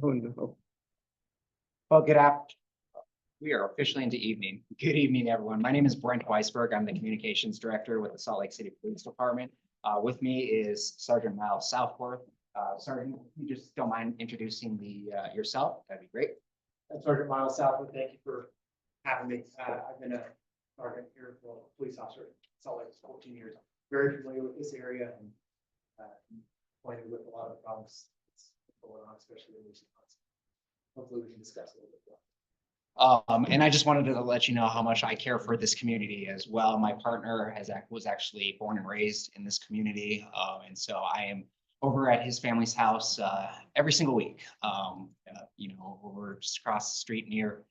Oh, no. Well, good afternoon. We are officially into evening. Good evening, everyone. My name is Brent Weisberg. I'm the Communications Director with the Salt Lake City Police Department. With me is Sergeant Miles Southworth. Sergeant, if you just don't mind introducing yourself, that'd be great. Sergeant Miles Southwood, thank you for having me. I've been a sergeant here, well, police officer in Salt Lake for 14 years. Very familiar with this area and acquainted with a lot of the problems that's going on, especially in recent months. Hopefully we can discuss a little bit more. And I just wanted to let you know how much I care for this community as well. My partner was actually born and raised in this community. And so I am over at his family's house every single week, over just across the street near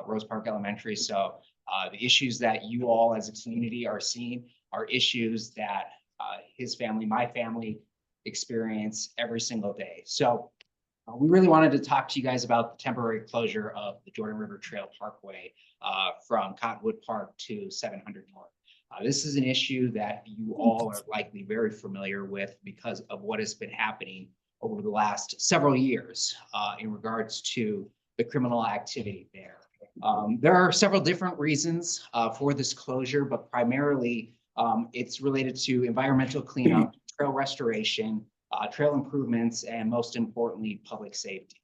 Rose Park Elementary. So the issues that you all as a community are seeing are issues that his family, my family experience every single day. So we really wanted to talk to you guys about the temporary closure of the Jordan River Trail Parkway from Cottonwood Park to 700 North. This is an issue that you all are likely very familiar with because of what has been happening over the last several years in regards to the criminal activity there. There are several different reasons for this closure, but primarily it's related to environmental cleanup, trail restoration, trail improvements, and most importantly, public safety.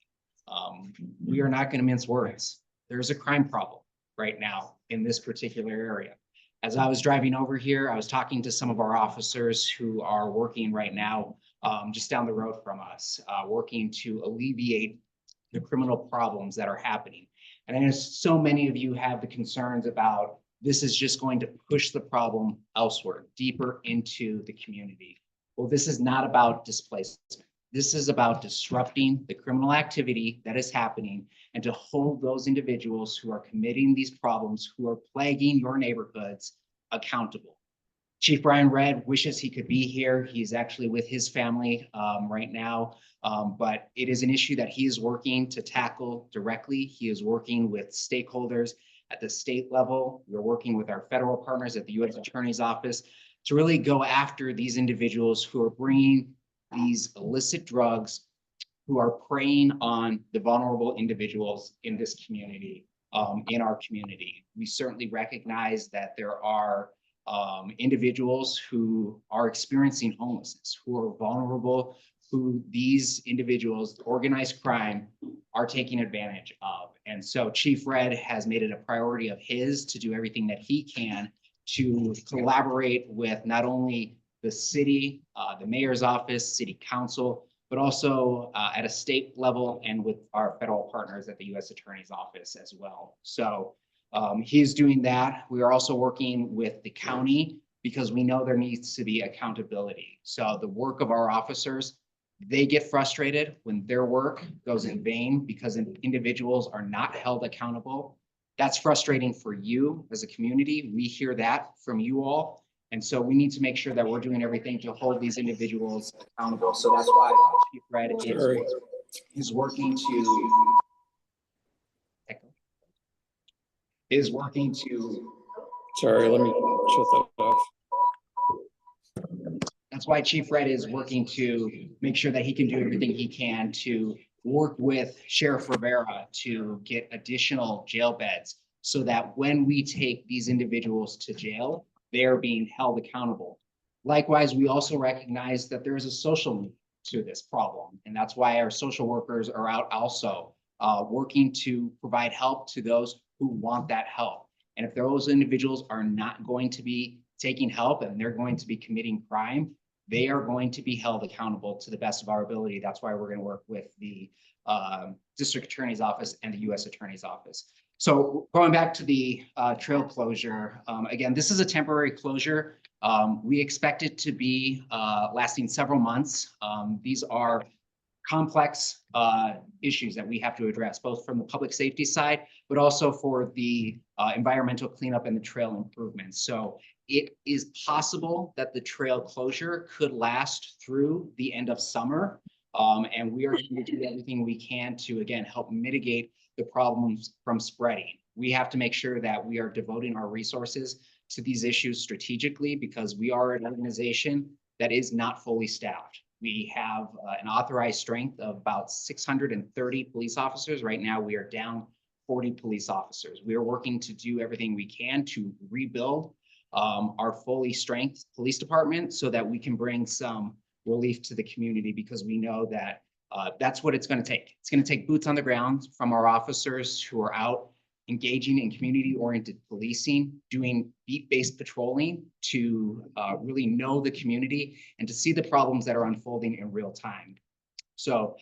We are not going to mince words. There's a crime problem right now in this particular area. As I was driving over here, I was talking to some of our officers who are working right now just down the road from us, working to alleviate the criminal problems that are happening. And I know so many of you have the concerns about this is just going to push the problem elsewhere, deeper into the community. Well, this is not about displacement. This is about disrupting the criminal activity that is happening and to hold those individuals who are committing these problems, who are plaguing your neighborhoods, accountable. Chief Brian Redd wishes he could be here. He's actually with his family right now, but it is an issue that he is working to tackle directly. He is working with stakeholders at the state level. We're working with our federal partners at the U.S. Attorney's Office to really go after these individuals who are bringing these illicit drugs, who are preying on the vulnerable individuals in this community, in our community. We certainly recognize that there are individuals who are experiencing homelessness, who are vulnerable, who these individuals, organized crime, are taking advantage of. And so Chief Redd has made it a priority of his to do everything that he can to collaborate with not only the city, the mayor's office, city council, but also at a state level and with our federal partners at the U.S. Attorney's Office as well. So he's doing that. We are also working with the county because we know there needs to be accountability. So the work of our officers, they get frustrated when their work goes in vain because individuals are not held accountable. That's frustrating for you as a community. We hear that from you all. And so we need to make sure that we're doing everything to hold these individuals accountable. So that's why Chief Redd is working to Sorry, let me shut that off. That's why Chief Redd is working to make sure that he can do everything he can to work with Sheriff Rivera to get additional jail beds so that when we take these individuals to jail, they are being held accountable. Likewise, we also recognize that there is a social need to this problem. And that's why our social workers are out also working to provide help to those who want that help. And if those individuals are not going to be taking help and they're going to be committing crime, they are going to be held accountable to the best of our ability. That's why we're going to work with the District Attorney's Office and the U.S. Attorney's Office. So going back to the trail closure, again, this is a temporary closure. We expect it to be lasting several months. These are complex issues that we have to address, both from the public safety side, but also for the environmental cleanup and the trail improvements. So it is possible that the trail closure could last through the end of summer. And we are going to do everything we can to, again, help mitigate the problems from spreading. We have to make sure that we are devoting our resources to these issues strategically because we are an organization that is not fully staffed. We have an authorized strength of about 630 police officers. Right now, we are down 40 police officers. We are working to do everything we can to rebuild our fully strength police department so that we can bring some relief to the community, because we know that that's what it's going to take. It's going to take boots on the ground from our officers who are out engaging in community-oriented policing, doing beat-based patrolling to really know the community and to see the problems that are unfolding in real time. So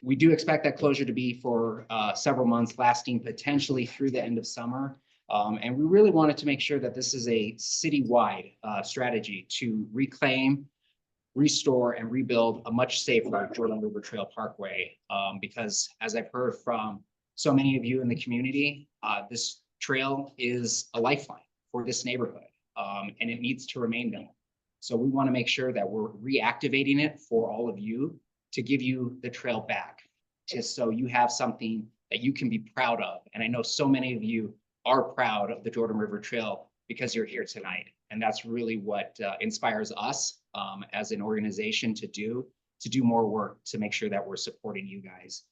we do expect that closure to be for several months, lasting potentially through the end of summer. And we really wanted to make sure that this is a citywide strategy to reclaim, restore, and rebuild a much safer Jordan River Trail Parkway. Because as I've heard from so many of you in the community, this trail is a lifeline for this neighborhood, and it needs to remain known. So we want to make sure that we're reactivating it for all of you to give you the trail back, just so you have something that you can be proud of. And I know so many of you are proud of the Jordan River Trail because you're here tonight. And that's really what inspires us as an organization to do more work to make sure that we're supporting you guys.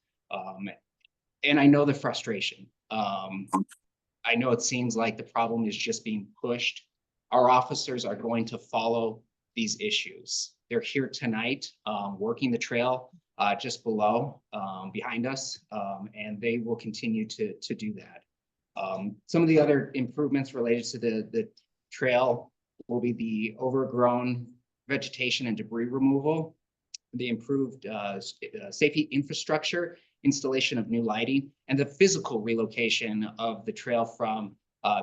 And I know the frustration. I know it seems like the problem is just being pushed. Our officers are going to follow these issues. They're here tonight, working the trail just below, behind us, and they will continue to do that. Some of the other improvements related to the trail will be the overgrown vegetation and debris removal, the improved safety infrastructure, installation of new lighting, and the physical relocation of the trail from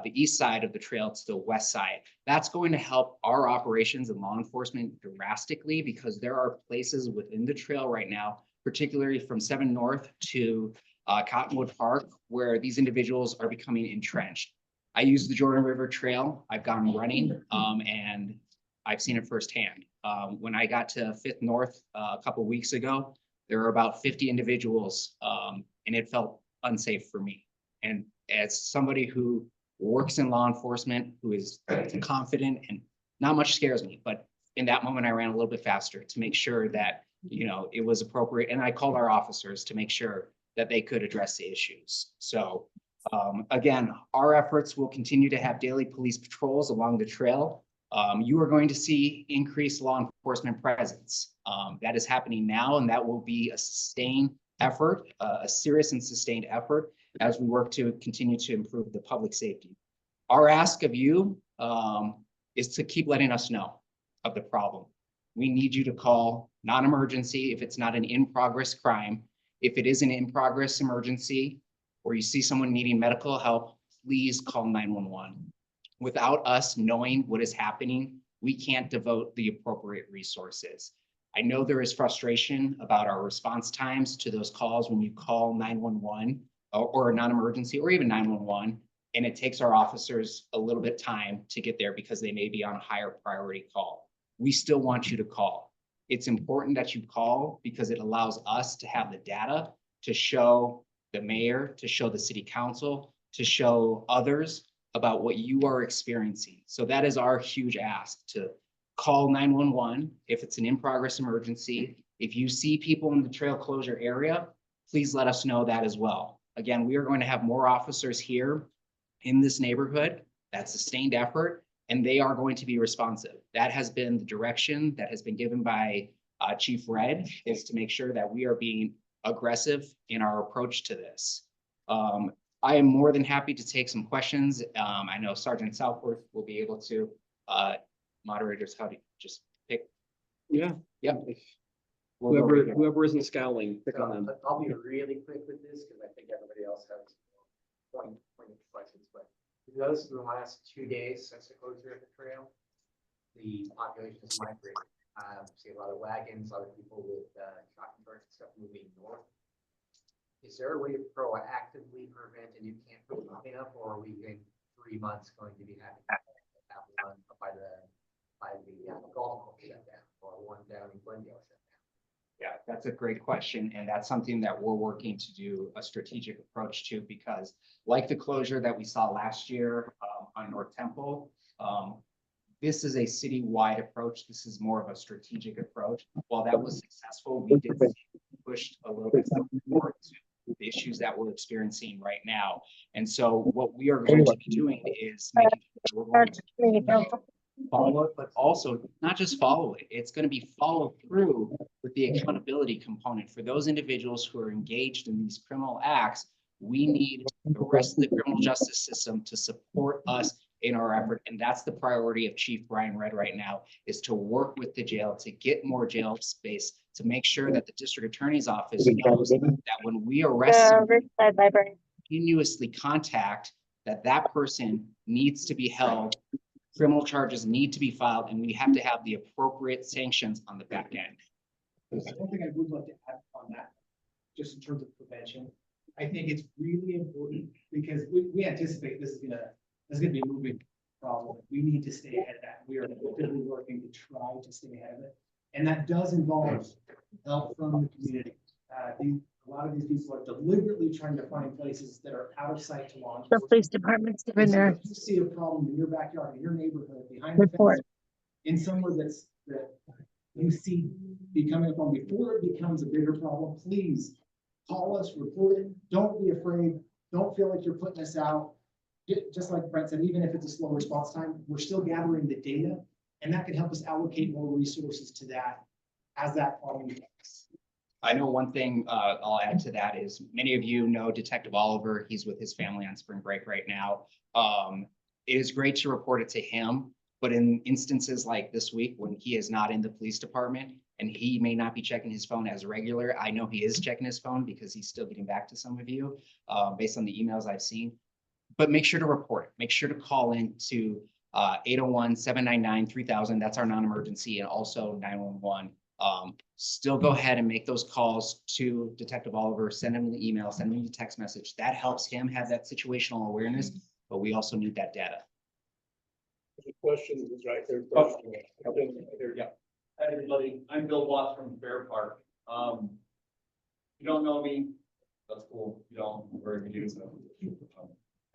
the east side of the trail to the west side. That's going to help our operations and law enforcement drastically, because there are places within the trail right now, particularly from 7 North to Cottonwood Park, where these individuals are becoming entrenched. I use the Jordan River Trail. I've gone running and I've seen it firsthand. When I got to 5th North a couple of weeks ago, there were about 50 individuals, and it felt unsafe for me. And as somebody who works in law enforcement, who is confident, and not much scares me, but in that moment I ran a little bit faster to make sure that, you know, it was appropriate. And I called our officers to make sure that they could address the issues. So again, our efforts will continue to have daily police patrols along the trail. You are going to see increased law enforcement presence. That is happening now, and that will be a sustained effort, a serious and sustained effort as we work to continue to improve the public safety. Our ask of you is to keep letting us know of the problem. We need you to call non-emergency if it's not an in-progress crime. If it is an in-progress emergency, or you see someone needing medical help, please call 911. Without us knowing what is happening, we can't devote the appropriate resources. I know there is frustration about our response times to those calls when you call 911 or a non-emergency, or even 911, and it takes our officers a little bit time to get there because they may be on a higher priority call. We still want you to call. It's important that you call because it allows us to have the data to show the mayor, to show the city council, to show others about what you are experiencing. So that is our huge ask, to call 911 if it's an in-progress emergency. If you see people in the trail closure area, please let us know that as well. Again, we are going to have more officers here in this neighborhood. That's a sustained effort, and they are going to be responsive. That has been the direction that has been given by Chief Red, is to make sure that we are being aggressive in our approach to this. I am more than happy to take some questions. I know Sergeant Southworth will be able to. Moderators, how do you just pick? Yeah. Yep. Whoever isn't scowling, pick on them. I'll be really quick with this because I think everybody else has pointed questions, but because in the last 2 days since the closure of the trail, the population has migrated. See a lot of wagons, a lot of people with shopping carts and stuff moving north. Is there a way to proactively prevent, and you can't put nothing up, or are we in 3 months going to be having that one by the golf course shut down, or one down in Glendale shut down? Yeah, that's a great question. And that's something that we're working to do a strategic approach to, because like the closure that we saw last year on North Temple, This is a citywide approach. This is more of a strategic approach. While that was successful, we did see pushed a little bit more to the issues that we're experiencing right now. And so what we are going to be doing is making sure we're going to follow it, but also not just follow it. It's going to be follow through with the accountability component for those individuals who are engaged in these criminal acts. We need the rest of the criminal justice system to support us in our effort. And that's the priority of Chief Brian Redd right now, is to work with the jail to get more jail space, to make sure that the district attorney's office knows that when we arrest someone, continuously contact that person needs to be held, criminal charges need to be filed, and we have to have the appropriate sanctions on the back end. One thing I would like to add on that, just in terms of prevention, I think it's really important because we anticipate this is gonna be a moving problem. We need to stay ahead of that. We are actively working to try to stay ahead of it. And that does involve help from the community. A lot of these people are deliberately trying to find places that are out of sight to law The enforcement. police department's And doing so their if you see a problem in your backyard, in your neighborhood, behind the report. fence, in somewhere that you see becoming a problem, before it becomes a bigger problem, please call us, report it. Don't be afraid. Don't feel like you're putting us out. Just like Brent said, even if it's a slow response time, we're still gathering the data, and that can help us allocate more resources to that as that problem develops. I know one thing I'll add to that is many of you know Detective Oliver. He's with his family on spring break right now. It is great to report it to him, but in instances like this week when he is not in the police department and he may not be checking his phone as regular, I know he is checking his phone because he's still getting back to some of you based on the emails I've seen. But make sure to report it. Make sure to call in to 801-799-3000. That's our non-emergency, and also 911. Still go ahead and make those calls to Detective Oliver, send him an email, send him a text message. That helps him have that situational awareness, but we also need that data. The question is right there. Yeah. Hi, everybody. I'm Bill Watts from Fair Park. You don't know me, that's cool. You don't, we're gonna do so.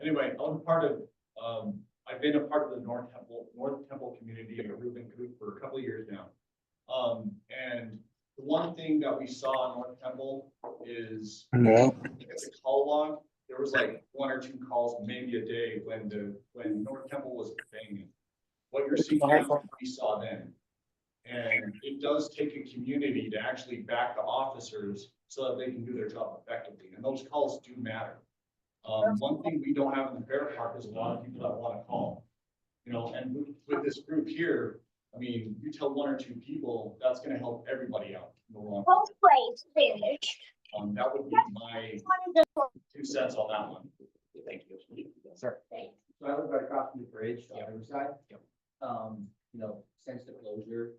Anyway, I was part of, I've been a part of the North Temple community in Reuben Coop for a couple of years now. And the one thing that we saw in North Temple is it's a call log. There was like 1 or 2 calls, maybe a day when North Temple was banging. What you're seeing now, we saw then. And it does take a community to actually back the officers so that they can do their job effectively. And those calls do matter. One thing we don't have in the Fair Park is a lot of people that want to call, you know, and with this group here, I mean, you tell 1 or 2 people, that's going to help everybody out in the long run. That would be my 2 cents on that one. Thank you. Sir. So I live right across from the bridge on Yep. Riverside. Yep. You know, since the closure,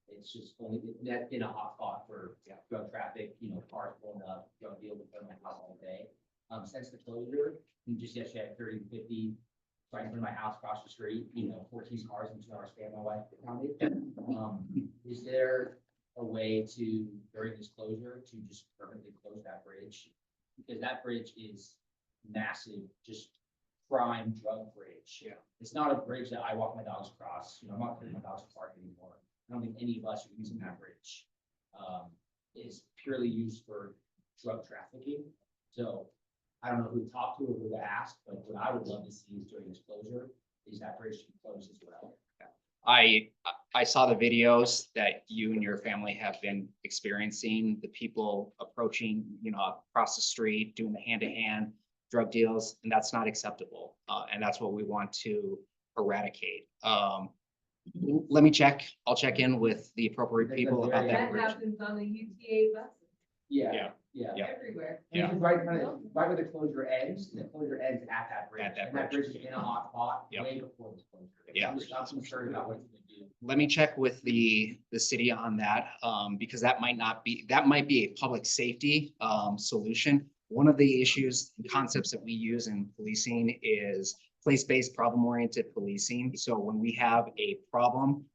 it's just only, that's been a hot spot for drug traffic, you know, cars pulling up, drug deals with them all day. Since the closure, you just yesterday had 30, 50 right in front of my house across the street, you know, 14 cars in 2 hours span my wife counted. Is there a way to, during this closure, to just permanently close that bridge? Because that bridge is massive, just prime drug bridge. Yeah. It's not a bridge that I walk my dogs across. You know, I'm not putting my dogs to park anymore. I don't think any of us are using that bridge. Is purely used for drug trafficking. So I don't know who to talk to or who to ask, but what I would love to see is during this closure, is that bridge to be closed as well. I saw the videos that you and your family have been experiencing, the people approaching, you know, across the street, doing the hand-to-hand drug deals, and that's not acceptable. And that's what we want to eradicate. Let me check. I'll check in with the appropriate people about that That bridge. happens on the UTA buses Yeah. Yeah. Yeah. everywhere. And it's right where the closure ends, and the closure ends at that bridge. At that And that bridge. bridge is in a hot spot Yep. way before the closure. Yeah. I'm just concerned about what it's gonna do. Let me check with the city on that, because that might be a public safety solution. One of the issues and concepts that we use in policing is place-based problem-oriented policing. So when we have a problem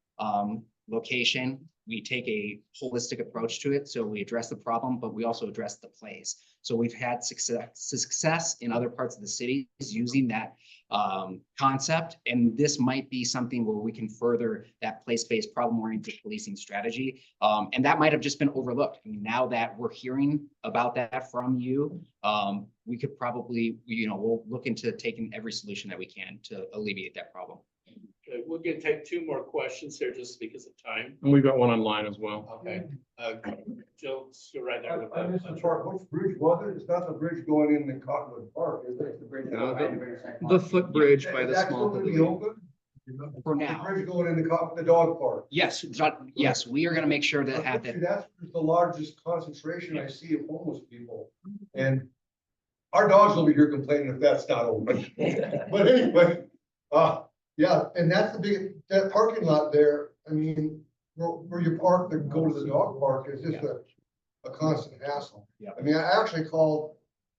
location, we take a holistic approach to it. So we address the problem, but we also address the place. So we've had success in other parts of the city using that concept. And this might be something where we can further that place-based problem-oriented policing strategy. And that might have just been overlooked. I mean, now that we're hearing about that from you, we could probably, we'll look into taking every solution that we can to alleviate that problem. Okay, we're gonna take two more questions here just because of time. And we've got one online as well. Okay, Joe, you're right there with I missed the that. part, which bridge was it? It's not the bridge going in the Cottonwood Park, is it? The bridge. No, the footbridge by Is the that small. still gonna be open? For The now, bridge going in the dog park. yes, yes, we are going to make sure to have See, that. that's the largest concentration I see of homeless people. And our dogs will be here complaining if that's not open. But anyway, yeah, and that's the big, that parking lot there, I mean, where you park to go to the dog park is just a constant hassle. Yeah. I mean, I actually called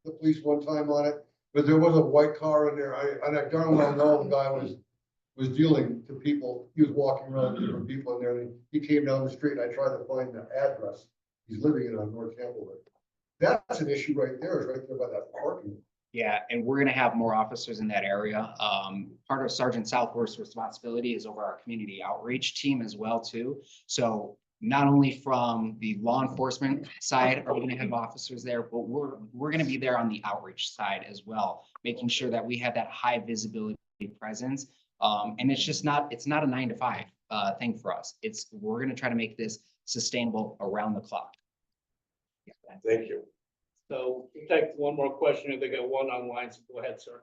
the police one time on it, but there was a white car in there. And I darn well know the guy was dealing to people. He was walking around to different people in there, and he came down the street, and I tried to find the address. He's living in on North Campbell. That's an issue right there, is right there by that parking lot. Yeah, and we're going to have more officers in that area. Part of Sergeant Southworth's responsibility is over our community outreach team as well, too. So not only from the law enforcement side are we going to have officers there, but we're going to be there on the outreach side as well, making sure that we have that high visibility presence. And it's not a 9 to 5 thing for us. We're going to try to make this sustainable around the clock. Thank you. So we'll take one more question, and they got one online, so go ahead, sir.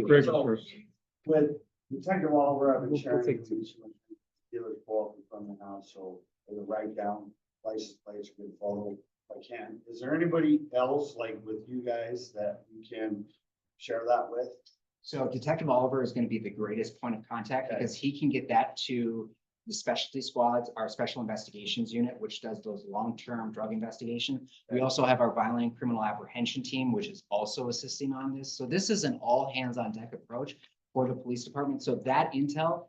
Greg first. With Detective Oliver, I've been We'll sharing take information with dealers pull up in front of the house, so they will write down license plates, good photo if I can. Is there anybody else like with you guys that you can share that with? So Detective Oliver is going to be the greatest point of contact Okay. because he can get that to the specialty squads, our special investigations unit, which does those long-term drug investigation. We also have our violent criminal apprehension team, which is also assisting on this. So this is an all hands on deck approach for the police department. So that intel,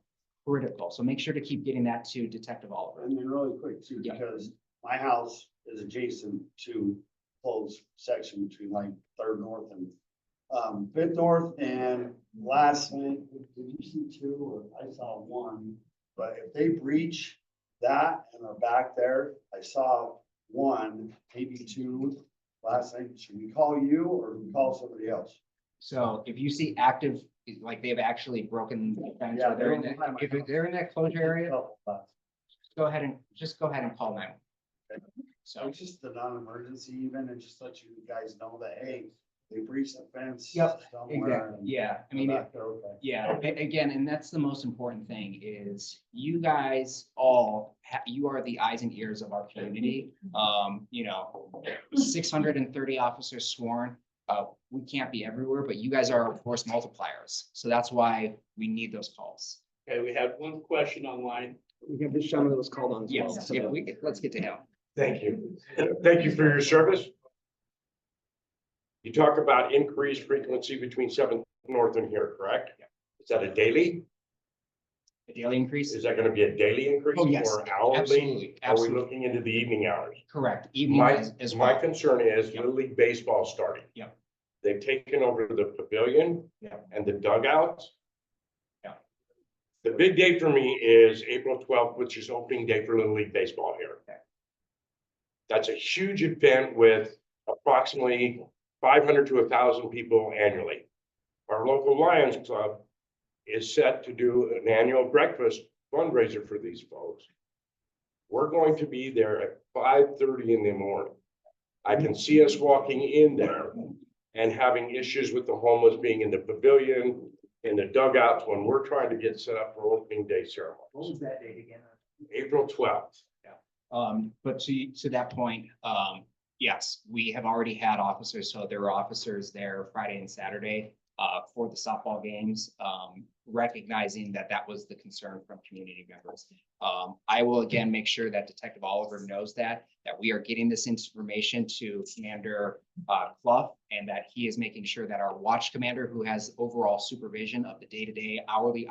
critical. So make sure to keep getting that to Detective Oliver. And then really quick too, Yeah. because my house is adjacent to closed section between like Third North and Fifth North, and last night, did you see two, or I saw one? But if they breach that and are back there, I saw one, maybe two last night. Should we call you or do we call somebody else? So if you see active, like they've actually broken the fence Yeah, or they're in they're that, on my if they're in that closure area, Couple, but go ahead and call 911. So. it's just the non-emergency even, and just let you guys know that, hey, they breached the fence. Yep, somewhere exactly. and Yeah, I they're mean, back there, okay. yeah, again, and that's the most important thing is you guys all, you are the eyes and ears of our community. 630 officers sworn. We can't be everywhere, but you guys are our force multipliers. So that's why we need those calls. Okay, we have one question online. We have this gentleman that was called on as well. Yes, if let's get to him. Thank you. Thank you for your service. You talk about increased frequency between 7th North and here, correct? Is that a daily? A daily increase? Is that going to be a daily increase Oh, yes, or hourly? absolutely, Are we absolutely. looking into the evening hours? Correct. Evening My, as my well. concern is Yep. Little League Baseball starting. Yep. They've taken over the pavilion Yep. and the dugouts. Yep. The big day for me is April 12th, which is opening day for Little League Baseball here. Okay. That's a huge event with approximately 500 to 1,000 people annually. Our local Lions Club is set to do an annual breakfast fundraiser for these folks. We're going to be there at 5:30 in the morning. I can see us walking in there and having issues with the homeless being in the pavilion, in the dugouts when we're trying to get set up for opening day What ceremonies. was that date again? April 12th. But to that point, yes, we have already had officers, so there were officers there Friday and Saturday for the softball games, recognizing that that was the concern from community members. I will again make sure that Detective Oliver knows that we are getting this information to Commander Clough, and that he is making sure that our watch commander, who has overall supervision of the day-to-day, hourly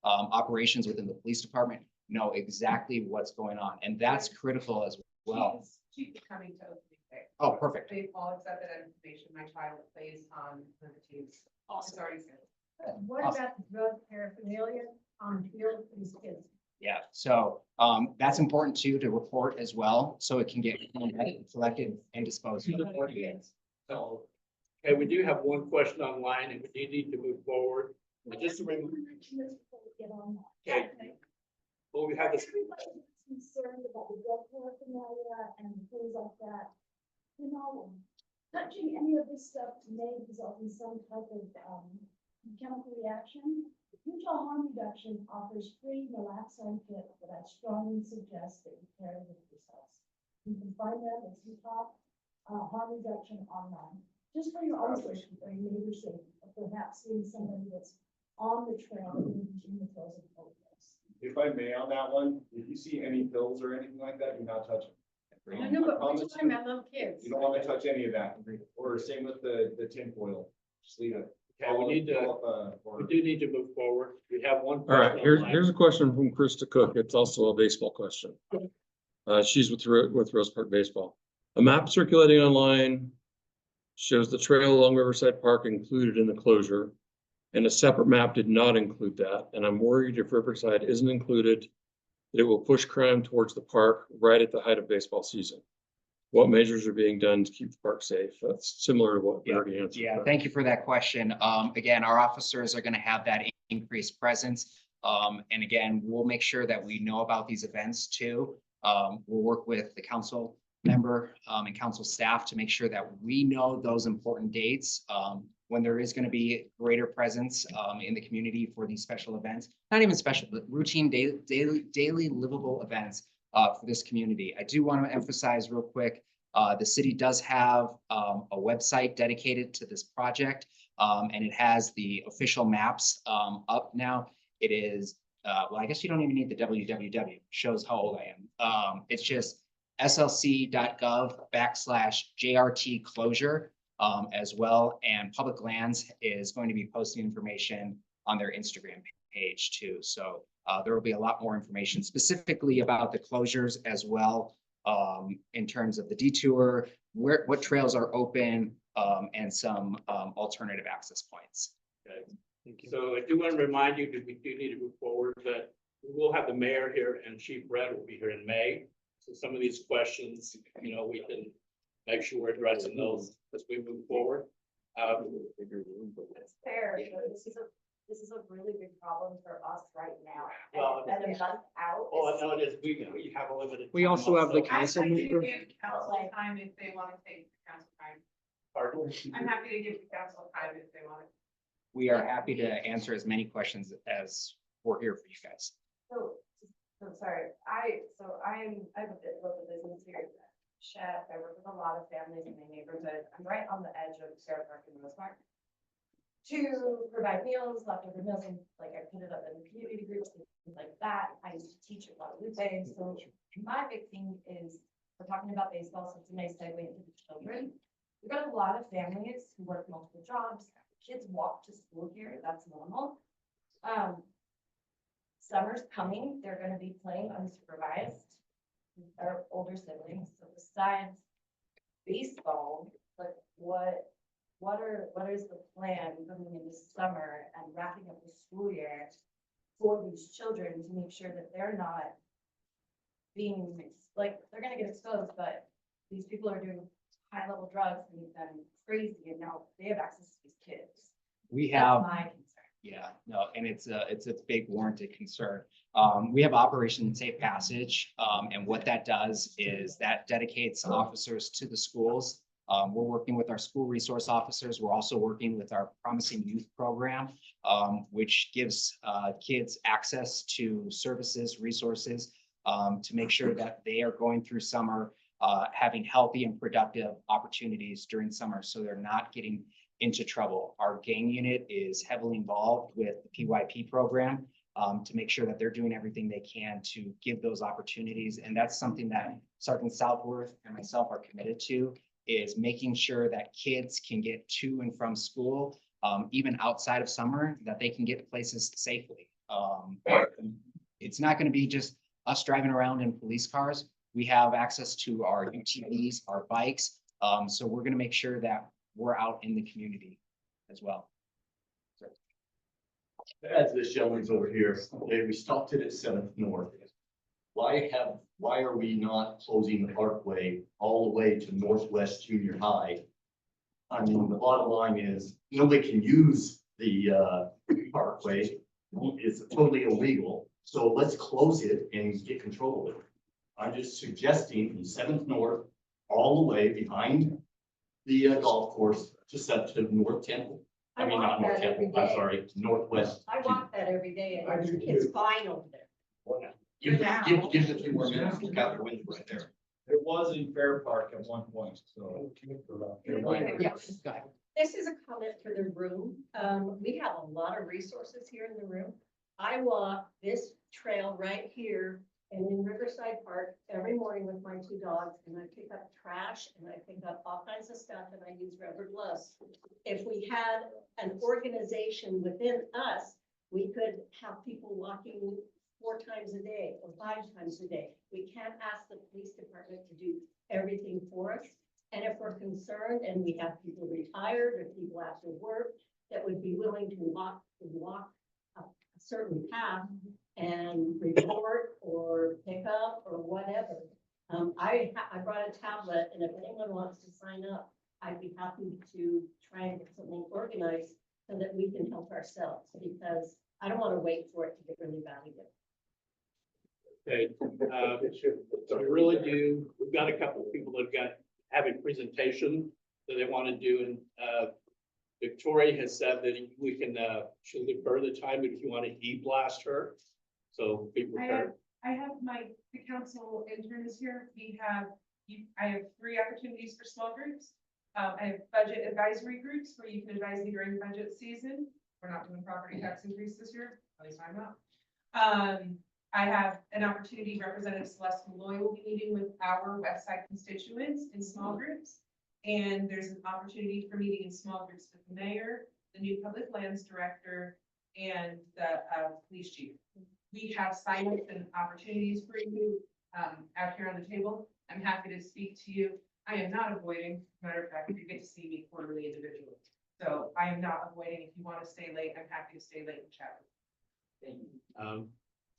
operations within the police department, know exactly what's going on, and that's critical as well. She's coming to opening day. Oh, perfect. They've all accepted that information. My child plays on the teams. Awesome. So that's important too, to report as well, so it can get collected and disposed of. So, okay, we do have one question online and we do need to move forward. But just to bring, okay, well, we have this, Everybody's concerned about the drug paraphernalia and things like that. You know, touching any of this stuff may result in some type of, chemical reaction. Utah Harm Reduction offers free naloxone kit that I strongly suggest that you carry with yourselves. You can find them at Utah, Harm Reduction online, just for your own safety, or your neighbor's safety, or perhaps seeing somebody that's on the trail and using the throws of overdose. If I may on that one, if you see any pills or anything like that, do not touch them. I know, but we're talking about little kids. You don't want to touch any of that, or same with the tin foil, just leave it. okay, we need to, we do need to move forward. We have one. All right, question here's, online. here's a question from Krista Cook. It's also a baseball question. She's with Rose Park Baseball. A map circulating online shows the trail along Riverside Park included in the closure, and a separate map did not include that. And I'm worried if Riverside isn't included, that it will push crime towards the park right at the height of baseball season. What measures are being done to keep the park safe? That's similar to what we already answered. Yeah, thank you for that question. Again, our officers are gonna have that increased presence. And again, we'll make sure that we know about these events too. We'll work with the council member, and council staff to make sure that we know those important dates, when there is gonna be greater presence, in the community for these special events. Not even special, but routine daily livable events, for this community. I do want to emphasize real quick, the city does have a website dedicated to this project, and it has the official maps up now. It is, well, I guess you don't even need the www, shows how old I am. It's just slc.gov/JRT closure as well. And Public Lands is going to be posting information on their Instagram page too. So there will be a lot more information specifically about the closures as well, in terms of the detour, what trails are open, and some alternative access points. Okay. So I do want to remind you that we do need to move forward, that we will have the mayor here and Chief Red will be here in May. So some of these questions, you know, we can make sure we're addressing those as we move forward. It's fair, but this is a really big problem for us right now. Well, And a month out. All I know is we have a limited. We time also have the also. council member. Council time if they want to take council time. Pardon? I'm happy to give council time if they want it. We are happy to answer as many questions as we're here for you guys. So, I'm sorry, I have a bit local business here, chef, I work with a lot of families in my neighborhood, I'm right on the edge of Sarah Park and Rose Park. To provide meals, leftover meals, and like I put it up in the community groups, and things like that, I used to teach at Guadalupe, so my big thing is, we're talking about baseball, so it's a nice segue into the children. We've got a lot of families who work multiple jobs, kids walk to school here, that's normal. Summer's coming, they're gonna be playing unsupervised with their older siblings, so besides baseball, like what is the plan coming into summer and wrapping up the school year for these children to make sure that they're not being, like, they're gonna get exposed, but these people are doing high level drugs and then crazy, and now they have access to these kids. We That's have. my concern. Yeah, no, and it's a big warranted concern. We have Operation Safe Passage, and what that does is that dedicates officers to the schools. We're working with our school resource officers. We're also working with our Promising Youth Program, which gives kids access to services, resources, to make sure that they are going through summer, having healthy and productive opportunities during summer, so they're not getting into trouble. Our gang unit is heavily involved with the PYP program, to make sure that they're doing everything they can to give those opportunities. And that's something that Sergeant Southworth and myself are committed to, is making sure that kids can get to and from school, even outside of summer, that they can get places safely. It's not going to be just us driving around in police cars. We have access to our UTVs, our bikes. So we're going to make sure that we're out in the community as well. As this gentleman's over here, okay, we stopped it at 7th North. why are we not closing the Parkway all the way to Northwest Junior High? I mean, the bottom line is, nobody can use the Parkway. It's totally illegal, so let's close it and get control of it. I'm just suggesting from Seventh North all the way behind the golf course to set to North Temple. I mean, not North Temple, I'm sorry, Northwest. I walk that every day I and do it's too. fine over there. Give it a few more minutes, look out the window right there. It was in Fair Park at one point, so. This is a comment for the room. We have a lot of resources here in the room. I walk this trail right here and in Riverside Park every morning with my two dogs, and I pick up trash and I pick up all kinds of stuff and I use rubber gloves. If we had an organization within us, we could have people walking 4 times a day or 5 times a day. We can't ask the police department to do everything for us. And if we're concerned and we have people retired or people after work that would be willing to walk a certain path and report or pick up or whatever. I brought a tablet, and if anyone wants to sign up, I'd be happy to try and get something organized so that we can help ourselves, because I don't want to wait for it to get really bad again. Okay, so we really do, we've got a couple of people that have having presentation that they want to do, and Victoria has said that we can, she'll defer the time if you want to e-blast her. So be prepared. I have the council intern is here. I have 3 opportunities for small groups. I have budget advisory groups where you can advise me during budget season. We're not doing property tax increase this year, at least I'm not. I have an opportunity, Representative Celeste Malloy will be meeting with our Westside constituents in small groups. And there's an opportunity for meeting in small groups with the mayor, the new public lands director, and the police chief. We have sign-ups and opportunities for you out here on the table. I'm happy to speak to you. I am not avoiding, matter of fact, you get to see me quarterly individually. So I am not avoiding. If you want to stay late, I'm happy to stay late and chat with you. Thank you.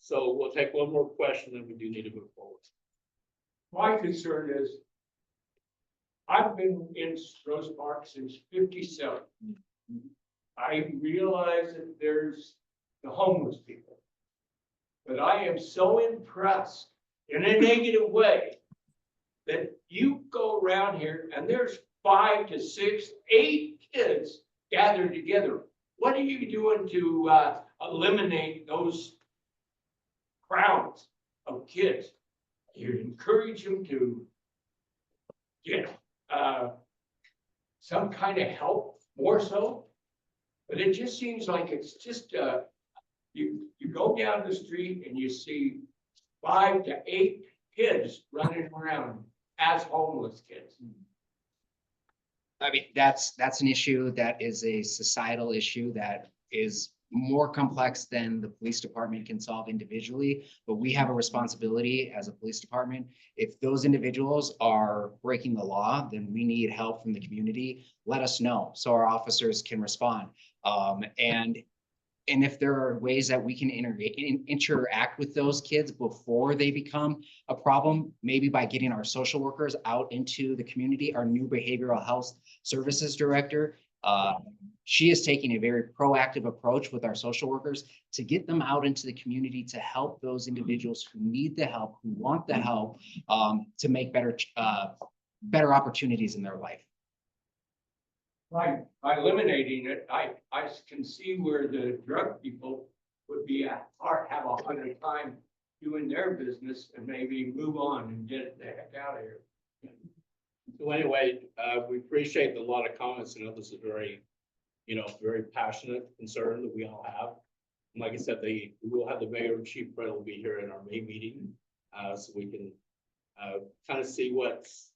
So we'll take one more question and we do need to move forward. My concern is, I've been in Rose Park since 57. I realize that there's the homeless people. But I am so impressed in a negative way that you go around here and there's 5 to 6, 8 kids gathered together. What are you doing to eliminate those crowds of kids? You encourage them to get some kind of help, more so. But it just seems like it's just you go down the street and you see 5 to 8 kids running around as homeless kids. I mean, that's an issue that is a societal issue that is more complex than the police department can solve individually, but we have a responsibility as a police department. If those individuals are breaking the law, then we need help from the community. Let us know so our officers can respond. And if there are ways that we can interact with those kids before they become a problem, maybe by getting our social workers out into the community, our new behavioral health services director, she is taking a very proactive approach with our social workers to get them out into the community to help those individuals who need the help, who want the help, to make better opportunities in their life. By eliminating it, I can see where the drug people would be have a harder time doing their business and maybe move on and get the heck out of here. So anyway, we appreciate a lot of comments. I know this is very, very passionate concern that we all have. And like I said, we will have the mayor and chief Brett will be here in our May meeting, so we can kind of see what's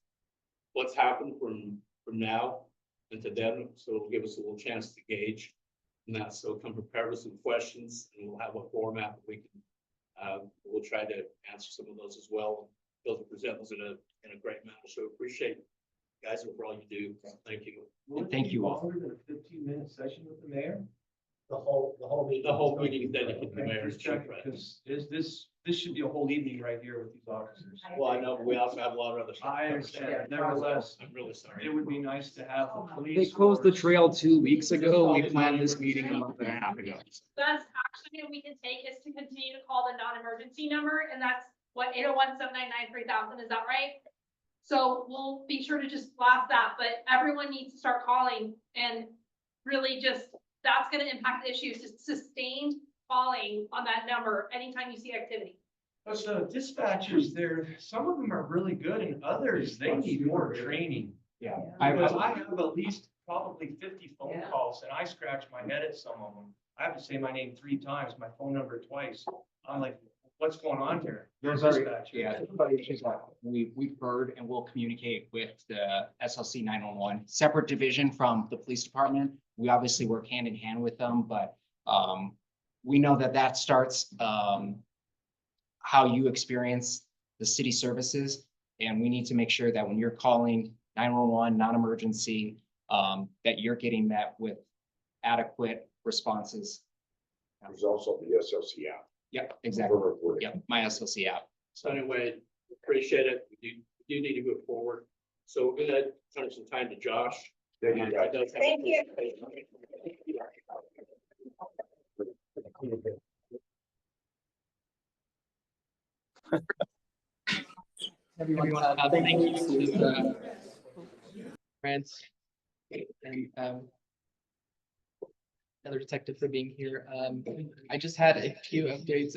happened from now and to then. So it'll give us a little chance to gauge and that. So come prepared with some questions, and we'll have a format that we can. We'll try to answer some of those as well. Be able to present those in a great manner. So appreciate you guys for all you do. Thank you. Thank you all. Longer than a 15-minute session with the mayor? The whole meeting. The whole meeting is dedicated to the mayor and Just chief check, red. because this should be a whole evening right here with these officers. Well, I know, but we also have a lot of other stuff. I understand, nevertheless, I'm really sorry. it would be nice to have the police. They closed the force- trail 2 weeks ago. We planned this meeting a month and a half ago. Best action we can take is to continue to call the non-emergency number, and that's what, 801-799-3000, is that right? So we'll be sure to just blast that, but everyone needs to start calling and really just, that's gonna impact the issues, just sustained calling on that number anytime you see activity. But the dispatchers there, some of them are really good and others, they need more training. Yeah. Because I have at least probably 50 phone Yeah. calls and I scratch my head at some of them. I have to say my name 3 times, my phone number twice. I'm like, what's going on here? Dispatch. Yeah, we've heard and we'll communicate with the SLC 911, separate division from the police department. We obviously work hand in hand with them, but we know that starts how you experience the city services. And we need to make sure that when you're calling 911, non-emergency, that you're getting met with adequate responses. There's also the SLC app. Yep, exactly. for reporting. Yep, my SLC app. So anyway, appreciate it. We do need to move forward. So we're gonna turn some time to Josh. Thank you, guys. Thank you. Everyone, thank you to France and another detective for being here. I just had a few updates.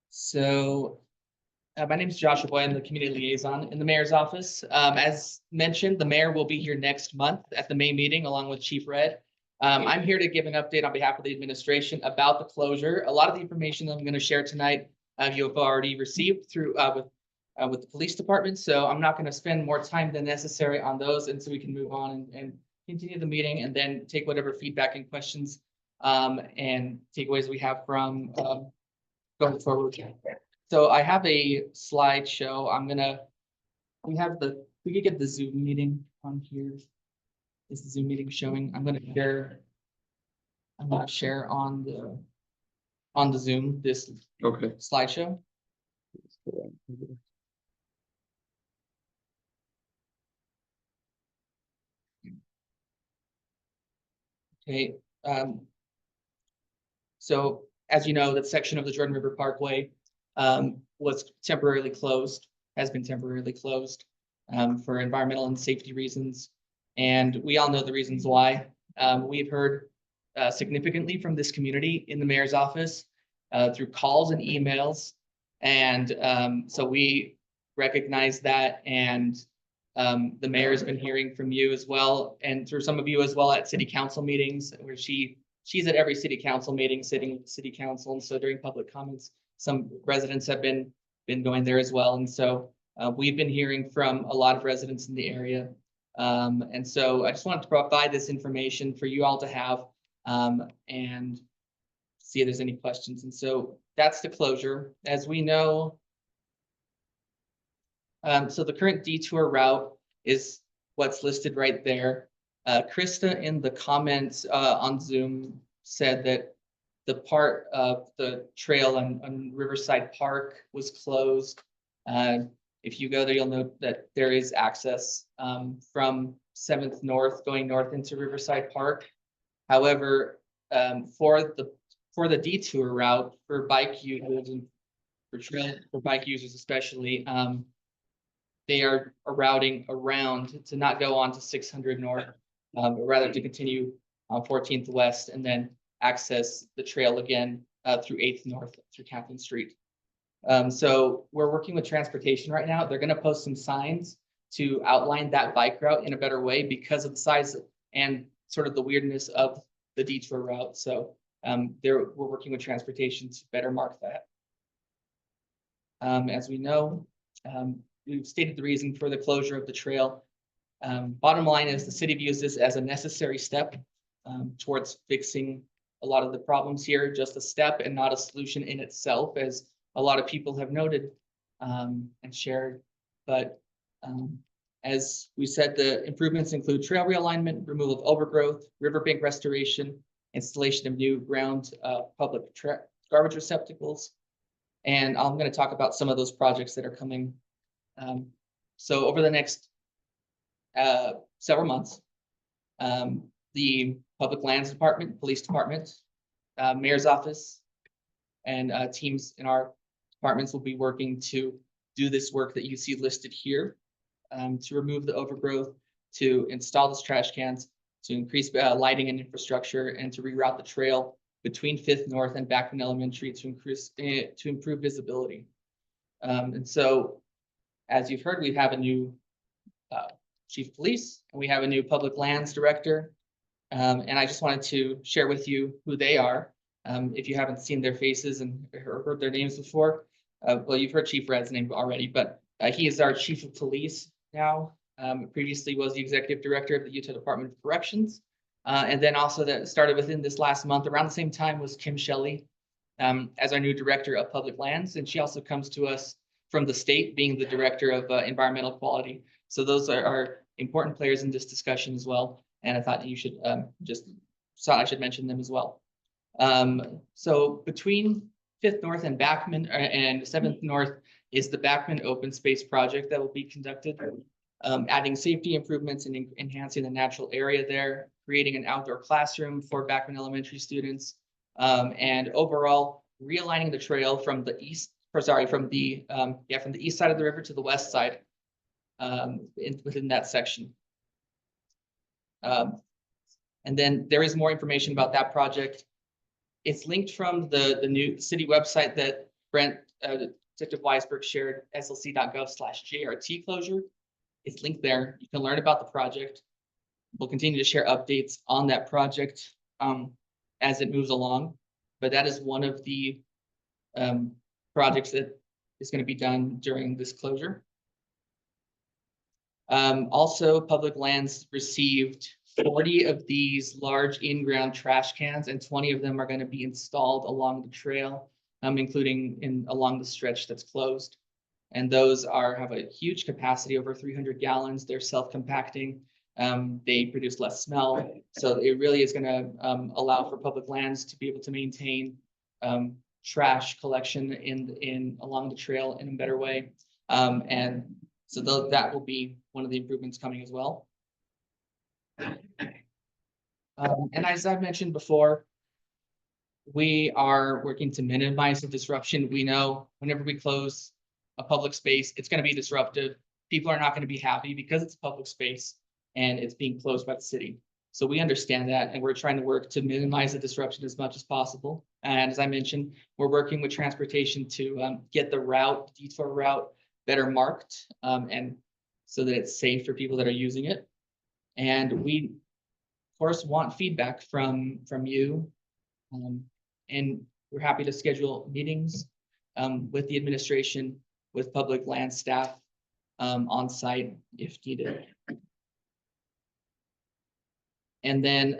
So my name is Joshua Boy. I'm the community liaison in the mayor's office. As mentioned, the mayor will be here next month at the May meeting along with Chief Red. I'm here to give an update on behalf of the administration about the closure. A lot of the information that I'm going to share tonight, you have already received through with the police department. So I'm not going to spend more time than necessary on those. And so we can move on and continue the meeting and then take whatever feedback and questions and takeaways we have from going forward. So I have a slideshow. We could get the Zoom meeting on here. Is the Zoom meeting showing? I'm gonna share on the Zoom this Okay. slideshow. Okay, so as you know, that section of the Jordan River Parkway was temporarily closed, has been temporarily closed for environmental and safety reasons. And we all know the reasons why. We've heard significantly from this community in the mayor's office through calls and emails. And so we recognize that, and the mayor has been hearing from you as well, and through some of you as well at city council meetings, where she's at every city council meeting, sitting with the city council. And so during public comments, some residents have been going there as well. And so we've been hearing from a lot of residents in the area. And so I just wanted to provide this information for you all to have and see if there's any questions. And so that's the closure. As we know, so the current detour route is what's listed right there. Krista in the comments on Zoom said that the part of the trail on Riverside Park was closed. If you go there, you'll note that there is access from 7th North going north into Riverside Park. However, for the detour route for bike users and for bike users especially, they are routing around to not go on to 600 North, but rather to continue on 14th West and then access the trail again through 8th North through Catherine Street. So we're working with transportation right now. They're going to post some signs to outline that bike route in a better way because of the size and sort of the weirdness of the detour route. So we're working with transportation to better mark that. As we know, we've stated the reason for the closure of the trail. Bottom line is the city views this as a necessary step towards fixing a lot of the problems here, just a step and not a solution in itself, as a lot of people have noted and shared. But As we said, the improvements include trail realignment, removal of overgrowth, riverbank restoration, installation of new ground public garbage receptacles. And I'm going to talk about some of those projects that are coming. So over the next several months, the Public Lands Department, Police Department, Mayor's Office, and teams in our departments will be working to do this work that you see listed here, to remove the overgrowth, to install those trash cans, to increase lighting and infrastructure, and to reroute the trail between Fifth North and Backman Elementary to improve visibility. And so, as you've heard, we have a new chief of police, and we have a new public lands director. And I just wanted to share with you who they are. If you haven't seen their faces and heard their names before, well, you've heard Chief Red's name already, but he is our chief of police now. Previously was the executive director of the Utah Department of Corrections. And then also that started within this last month, around the same time, was Kim Shelley as our new director of public lands. And she also comes to us from the state, being the director of environmental quality. So those are important players in this discussion as well. And I thought you should I should mention them as well. So between Fifth North and Backman and Seventh North is the Backman Open Space Project that will be conducted, adding safety improvements and enhancing the natural area there, creating an outdoor classroom for Backman Elementary students, and overall realigning the trail from the east, from the east side of the river to the west side, within that section. And then there is more information about that project. It's linked from the new city website that Brent, Detective Weisberg shared, slc.gov/JRT closure. It's linked there. You can learn about the project. We'll continue to share updates on that project as it moves along. But that is one of the projects that is going to be done during this closure. Also, Public Lands received 40 of these large in-ground trash cans, and 20 of them are going to be installed along the trail, including along the stretch that's closed. And those have a huge capacity, over 300 gallons. They're self-compacting. They produce less smell. So it really is going to allow for Public Lands to be able to maintain trash collection along the trail in a better way. And so that will be one of the improvements coming as well. And as I've mentioned before, we are working to minimize the disruption. We know whenever we close a public space, it's going to be disruptive. People are not going to be happy because it's public space and it's being closed by the city. So we understand that, and we're trying to work to minimize the disruption as much as possible. And as I mentioned, we're working with transportation to get the detour route better marked, and so that it's safe for people that are using it. And we, of course, want feedback from you, and we're happy to schedule meetings with the administration, with public land staff on site if needed. And then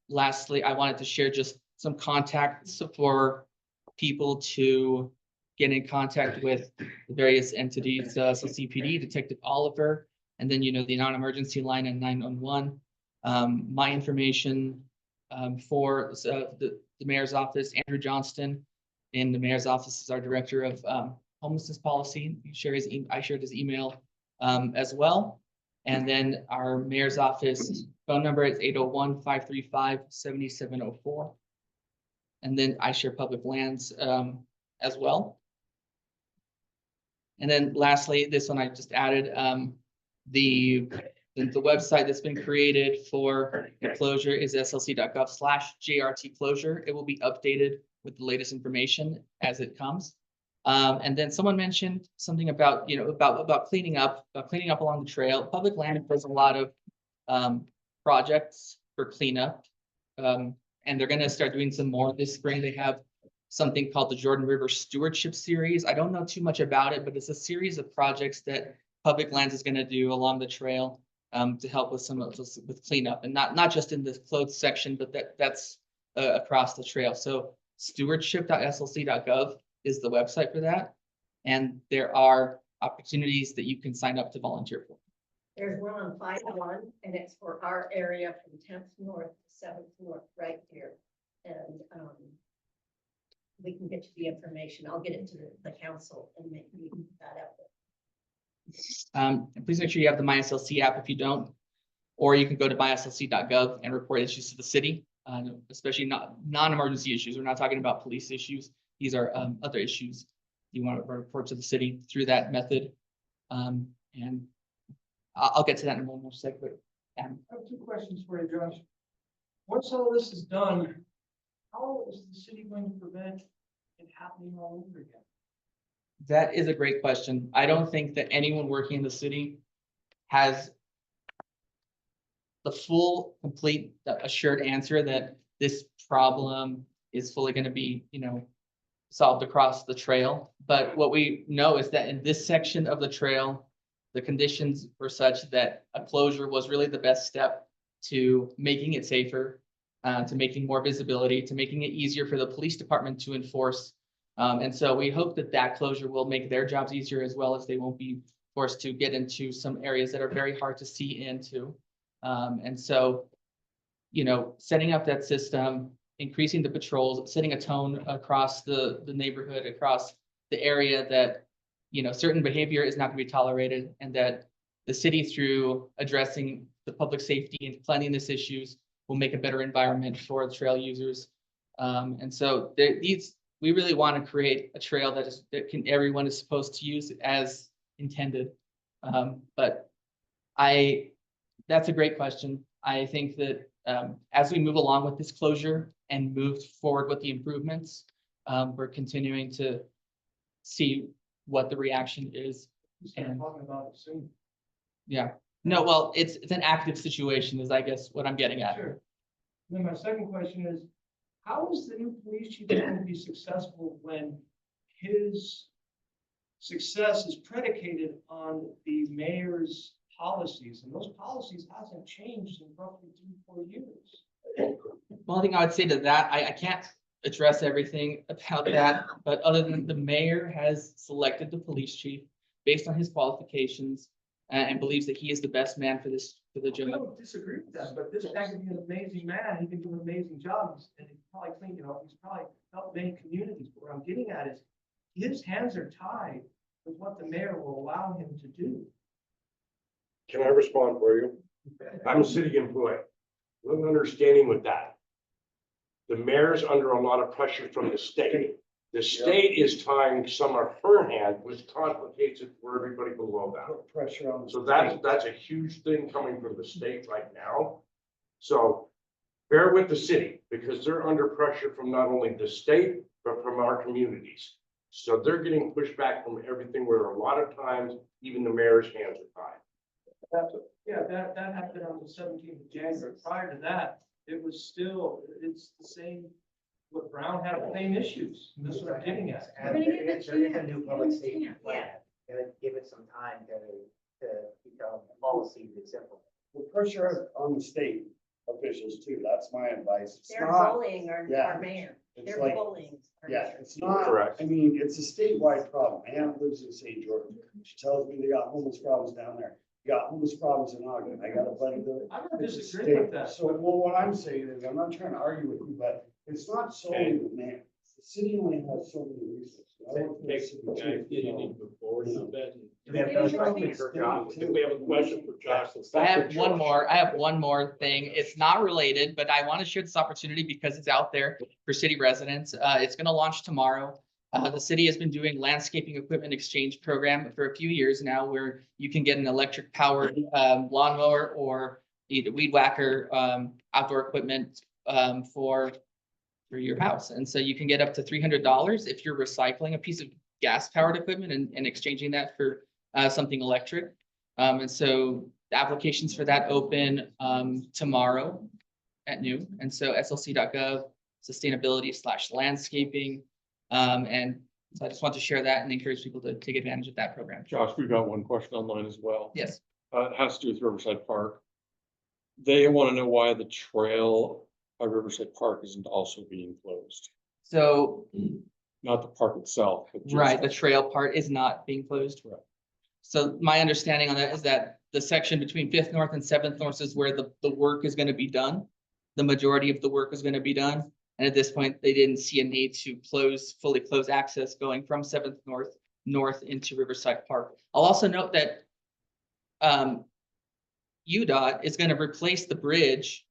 lastly, I wanted to share just some contacts for people to get in contact with the various entities. So CPD, Detective Oliver, and then, the non-emergency line and 911. My information for the mayor's office, Andrew Johnston in the mayor's office is our director of homelessness policy. I shared his email as well. And then our mayor's office phone number is 801-535-7704. And then I share public lands as well. And then lastly, this one I just added, the website that's been created for the closure is slc.gov/JRT closure. It will be updated with the latest information as it comes. And then someone mentioned something about, about cleaning up along the trail. Public land does a lot of projects for cleanup. And they're going to start doing some more this spring. They have something called the Jordan River Stewardship Series. I don't know too much about it, but it's a series of projects that Public Lands is going to do along the trail to help with with cleanup, and not just in the closed section, but that's across the trail. So stewardship.slc.gov is the website for that, and there are opportunities that you can sign up to volunteer for. There's one on 5-1, and it's for our area from 10th north to 7th north, right here. And we can get you the information. I'll get it to the council and make you put that out there. And please make sure you have the MySLC app if you don't, or you can go to myslc.gov and report issues to the city, especially non-emergency issues. We're not talking about police issues. These are other issues you want to report to the city through that method. And I'll get to that in a moment, but I have two questions for you, Josh. Once all this is done, how is the city going to prevent it happening all over again? that is a great question. I don't think that anyone working in the city has the full, complete, assured answer that this problem is fully going to be, solved across the trail. But what we know is that in this section of the trail, the conditions were such that a closure was really the best step to making it safer, to making more visibility, to making it easier for the police department to enforce. And so we hope that that closure will make their jobs easier, as well as they won't be forced to get into some areas that are very hard to see into. And so, setting up that system, increasing the patrols, setting a tone across the neighborhood, across the area that, certain behavior is not going to be tolerated, and that the city, through addressing the public safety and cleanliness issues, will make a better environment for the trail users. And so we really want to create a trail that everyone is supposed to use as intended. But that's a great question. I think that as we move along with this closure and move forward with the improvements, we're continuing to see what the reaction is. And talking about it soon. Yeah, no, well, it's an active situation is I guess what I'm getting at. Sure. Then my second question is, how is the new police chief going to be successful when his success is predicated on the mayor's policies, and those policies hasn't changed in roughly 3-4 years? One thing I would say to that, I can't address everything about that, but other than the mayor has selected the police chief based on his qualifications and believes that he is the best man for the I job. don't disagree with that, but this guy can be an amazing man. He can do an amazing job, and he's probably clean, he's probably helped many communities. But what I'm getting at is his hands are tied with what the mayor will allow him to do. Can I respond for you? I'm a city employee. Little understanding with that. The mayor's under a lot of pressure from the state. The state is tying some of her hand, which complicates it for everybody below that. Put pressure on. So that's a huge thing coming from the state right now. So bear with the city, because they're under pressure from not only the state, but from our communities. So they're getting pushback from everything, where a lot of times even the mayor's hands are tied. That happened on the 17th of January. Prior to that, it's the same, what Brown had the same issues. That's what I'm getting at. And there is a new public safety plan, and give it some time to become a policy that's simple. Well, pressure on the state officials too. That's my advice. It's They're not, bullying our yeah. mayor. it's They're like, bullying. our yeah, mayor. it's not, Correct. I mean, it's a statewide problem. Ann lives in St. George. She tells me they got homeless problems down there. You got homeless problems in Ogden. I got a buddy that. I don't it's a disagree with state. that. So, well, what I'm saying is, I'm not trying to argue with you, but it's not solely the mayor. The city only has so many resources. I don't think the city chief, You need to move forward on that. Do we have another question for I Josh? think we have a question for Josh. I have one more thing. It's not related, but I want to share this opportunity because it's out there for city residents. It's going to launch tomorrow. The city has been doing landscaping equipment exchange program for a few years now, where you can get an electric powered lawnmower or weed whacker outdoor equipment for your house. And so you can get up to $300 if you're recycling a piece of gas powered equipment and exchanging that for something electric. And so the applications for that open tomorrow at noon. And so slc.gov, sustainability/landscaping. And so I just want to share that and encourage people to take advantage of that program. Josh, we've got one question online as well. Yes. It has to do with Riverside Park. They want to know why the trail by Riverside Park isn't also being closed. So, Not the park itself, but just- right, the trail part is not being closed. Right. So my understanding on that is that the section between Fifth North and Seventh North is where the work is gonna be done. The majority of the work is gonna be done. And at this point, they didn't see a need to fully close access going from Seventh North into Riverside Park. I'll also note that UDOT is gonna replace the bridge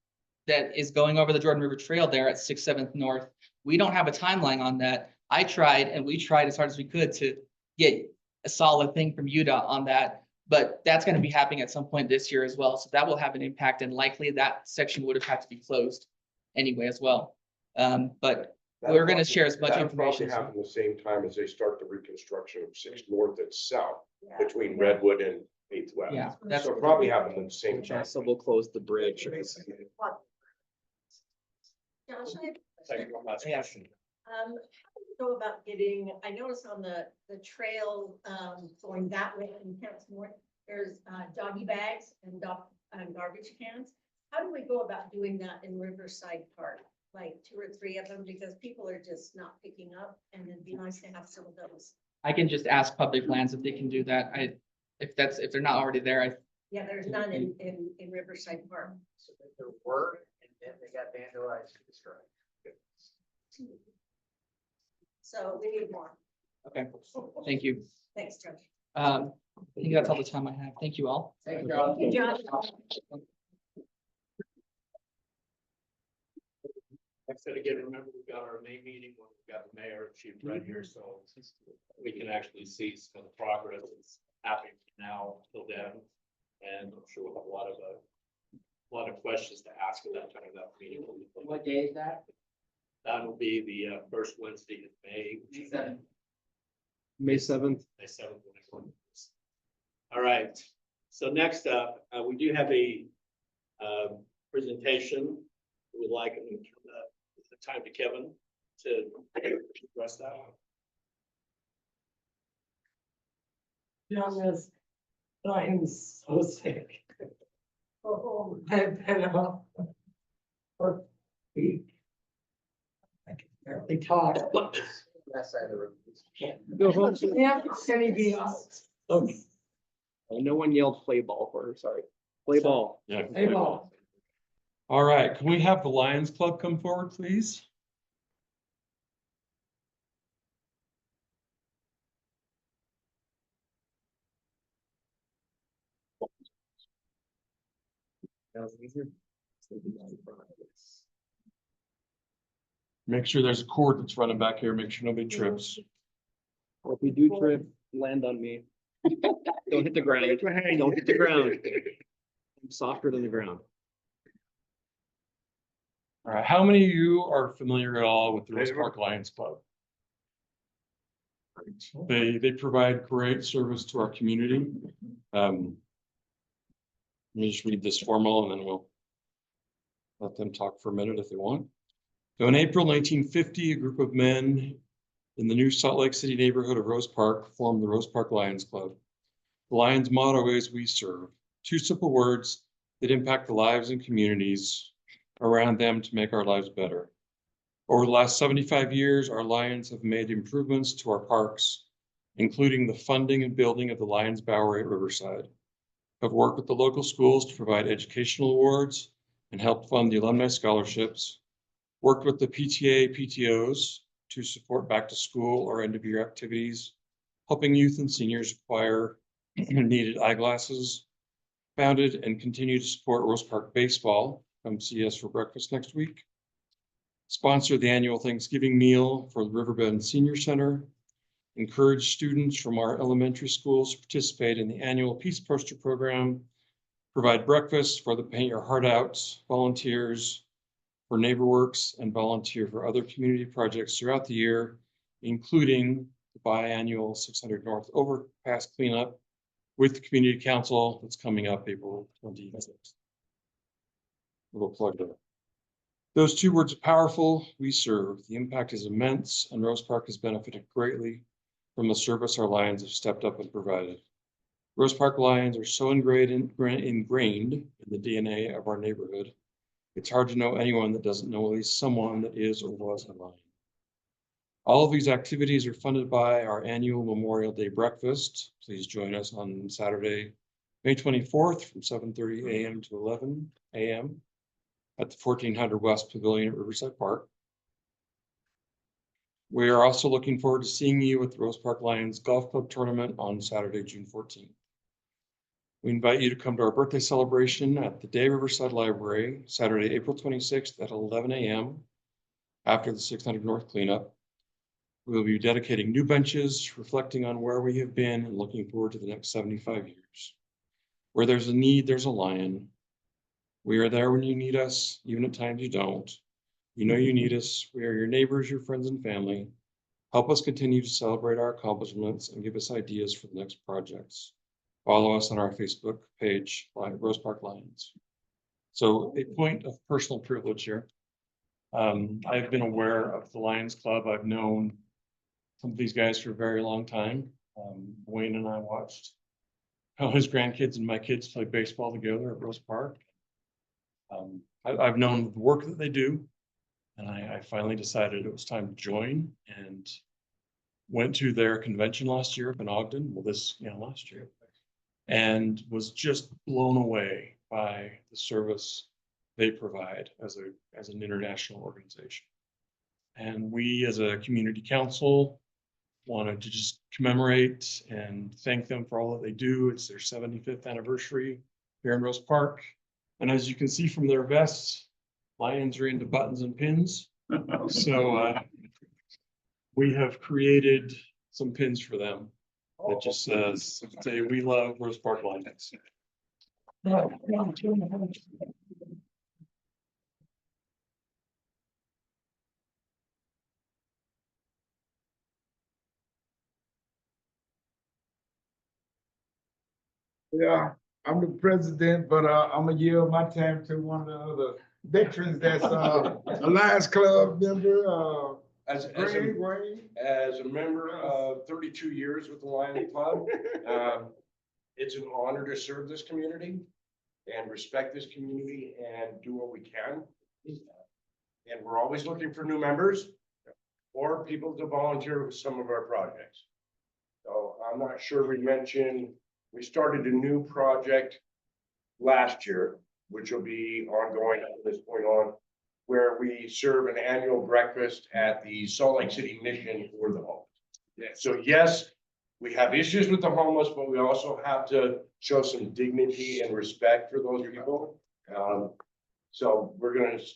that is going over the Jordan River Trail there at 6/7 North. We don't have a timeline on that. I tried and we tried as hard as we could to get a solid thing from UDOT on that. But that's gonna be happening at some point this year as well. So that will have an impact and likely that section would have had to be closed anyway as well. But we're gonna share as much information. That'll probably happen the same time as they start the reconstruction of 6 North itself, between Redwood and 8th West. Yeah, that's- So it'll probably happen at the same time. So we'll close the bridge. Josh, Second, one last question. how do you go about getting, I noticed on the trail, going that way in Camps North, there's, doggy bags and garbage cans. How do we go about doing that in Riverside Park? Like 2 or 3 of them, because people are just not picking up, and it'd be nice to have some of those. I can just ask Public Lands if they can do that. If they're not already there, Yeah, there's none in Riverside Park. So there were, and then they got vandalized and destroyed. So we need more. okay, thank you. Thanks, Josh. I think that's all the time I have. Thank you all. Thank you, Thank you, Josh. Like I said again, remember, we've got our May meeting, when we've got the mayor, chief right here, so we can actually see some of the progress that's happening now till then. And I'm sure we'll have a lot of questions to ask at that time of that meeting. What day is that? That will be the first Wednesday in May. May 7th. May 7th. All right, so next up, we do have a presentation. We'd like to turn the time to Kevin to address that. Youngest, I am so sick. Oh, I've been up for a week. I can barely talk. That side of the room. Go home. Yeah, it's gonna be us. Okay. No one yelled play ball for her, sorry. Play ball. Hey, ball. All right, can we have the Lions Club come forward, please? Make sure there's a cord that's running back here, make sure nobody trips. Or if we do trip, land on me. Don't hit the ground, don't hit the ground. I'm softer than the ground. All right, how many of you are familiar at all with the Rose Park Lions Club? They provide great service to our community. Let me just read this formal and then we'll let them talk for a minute if they want. So in April 1950, a group of men in the new Salt Lake City neighborhood of Rose Park formed the Rose Park Lions Club. The Lions motto is "We serve." 2 simple words that impact the lives and communities around them to make our lives better. Over the last 75 years, our Lions have made improvements to our parks, including the funding and building of the Lions Bowery at Riverside, have worked with the local schools to provide educational awards and helped fund the alumni scholarships, worked with the PTA, PTOs to support back to school or end of year activities, helping youth and seniors acquire needed eyeglasses, founded and continue to support Rose Park Baseball. Come see us for breakfast next week. Sponsor the annual Thanksgiving meal for the Riverbend Senior Center. Encourage students from our elementary schools to participate in the annual Peace Poster Program. Provide breakfast for the Paint Your Heart Out volunteers, for NeighborWorks, and volunteer for other community projects throughout the year, including the biannual 600 North Overpass cleanup with the Community Council that's coming up April 26th. Little plug there. Those 2 words are powerful. We serve. The impact is immense, and Rose Park has benefited greatly from the service our Lions have stepped up and provided. Rose Park Lions are so ingrained in the DNA of our neighborhood. It's hard to know anyone that doesn't know at least someone that is or was a Lion. All of these activities are funded by our annual Memorial Day breakfast. Please join us on Saturday, May 24th from 7:30 a.m. to 11 a.m. at the 1400 West Pavilion at Riverside Park. We are also looking forward to seeing you at the Rose Park Lions Golf Club Tournament on Saturday, June 14th. We invite you to come to our birthday celebration at the Day Riverside Library, Saturday, April 26th at 11 a.m. after the 600 North cleanup. We will be dedicating new benches, reflecting on where we have been and looking forward to the next 75 years. Where there's a need, there's a lion. We are there when you need us, even at times you don't. You know you need us. We are your neighbors, your friends and family. Help us continue to celebrate our accomplishments and give us ideas for the next projects. Follow us on our Facebook page, Rose Park Lions. So a point of personal privilege here. I've been aware of the Lions Club. I've known some of these guys for a very long time. Wayne and I watched how his grandkids and my kids play baseball together at Rose Park. I've known the work that they do, and I finally decided it was time to join and went to their convention last year up in Ogden. Well, last year, and was just blown away by the service they provide as an international organization. And we, as a community council, wanted to just commemorate and thank them for all that they do. It's their 75th anniversary here in Rose Park. And as you can see from their vests, lions are into buttons and pins. So we have created some pins for them that just says, say, we love Rose Park Lions. Yeah, I'm the president, but I'm gonna yield my time to one of the other veterans that's a Lions Club member, As Wayne. as a member of 32 years with the Lions Club, it's an honor to serve this community and respect this community and do what we can. And we're always looking for new members or people to volunteer with some of our projects. So I'm not sure we mentioned, we started a new project last year, which will be ongoing from this point on, where we serve an annual breakfast at the Salt Lake City Mission for the homeless. So yes, we have issues with the homeless, but we also have to show some dignity and respect for those people. So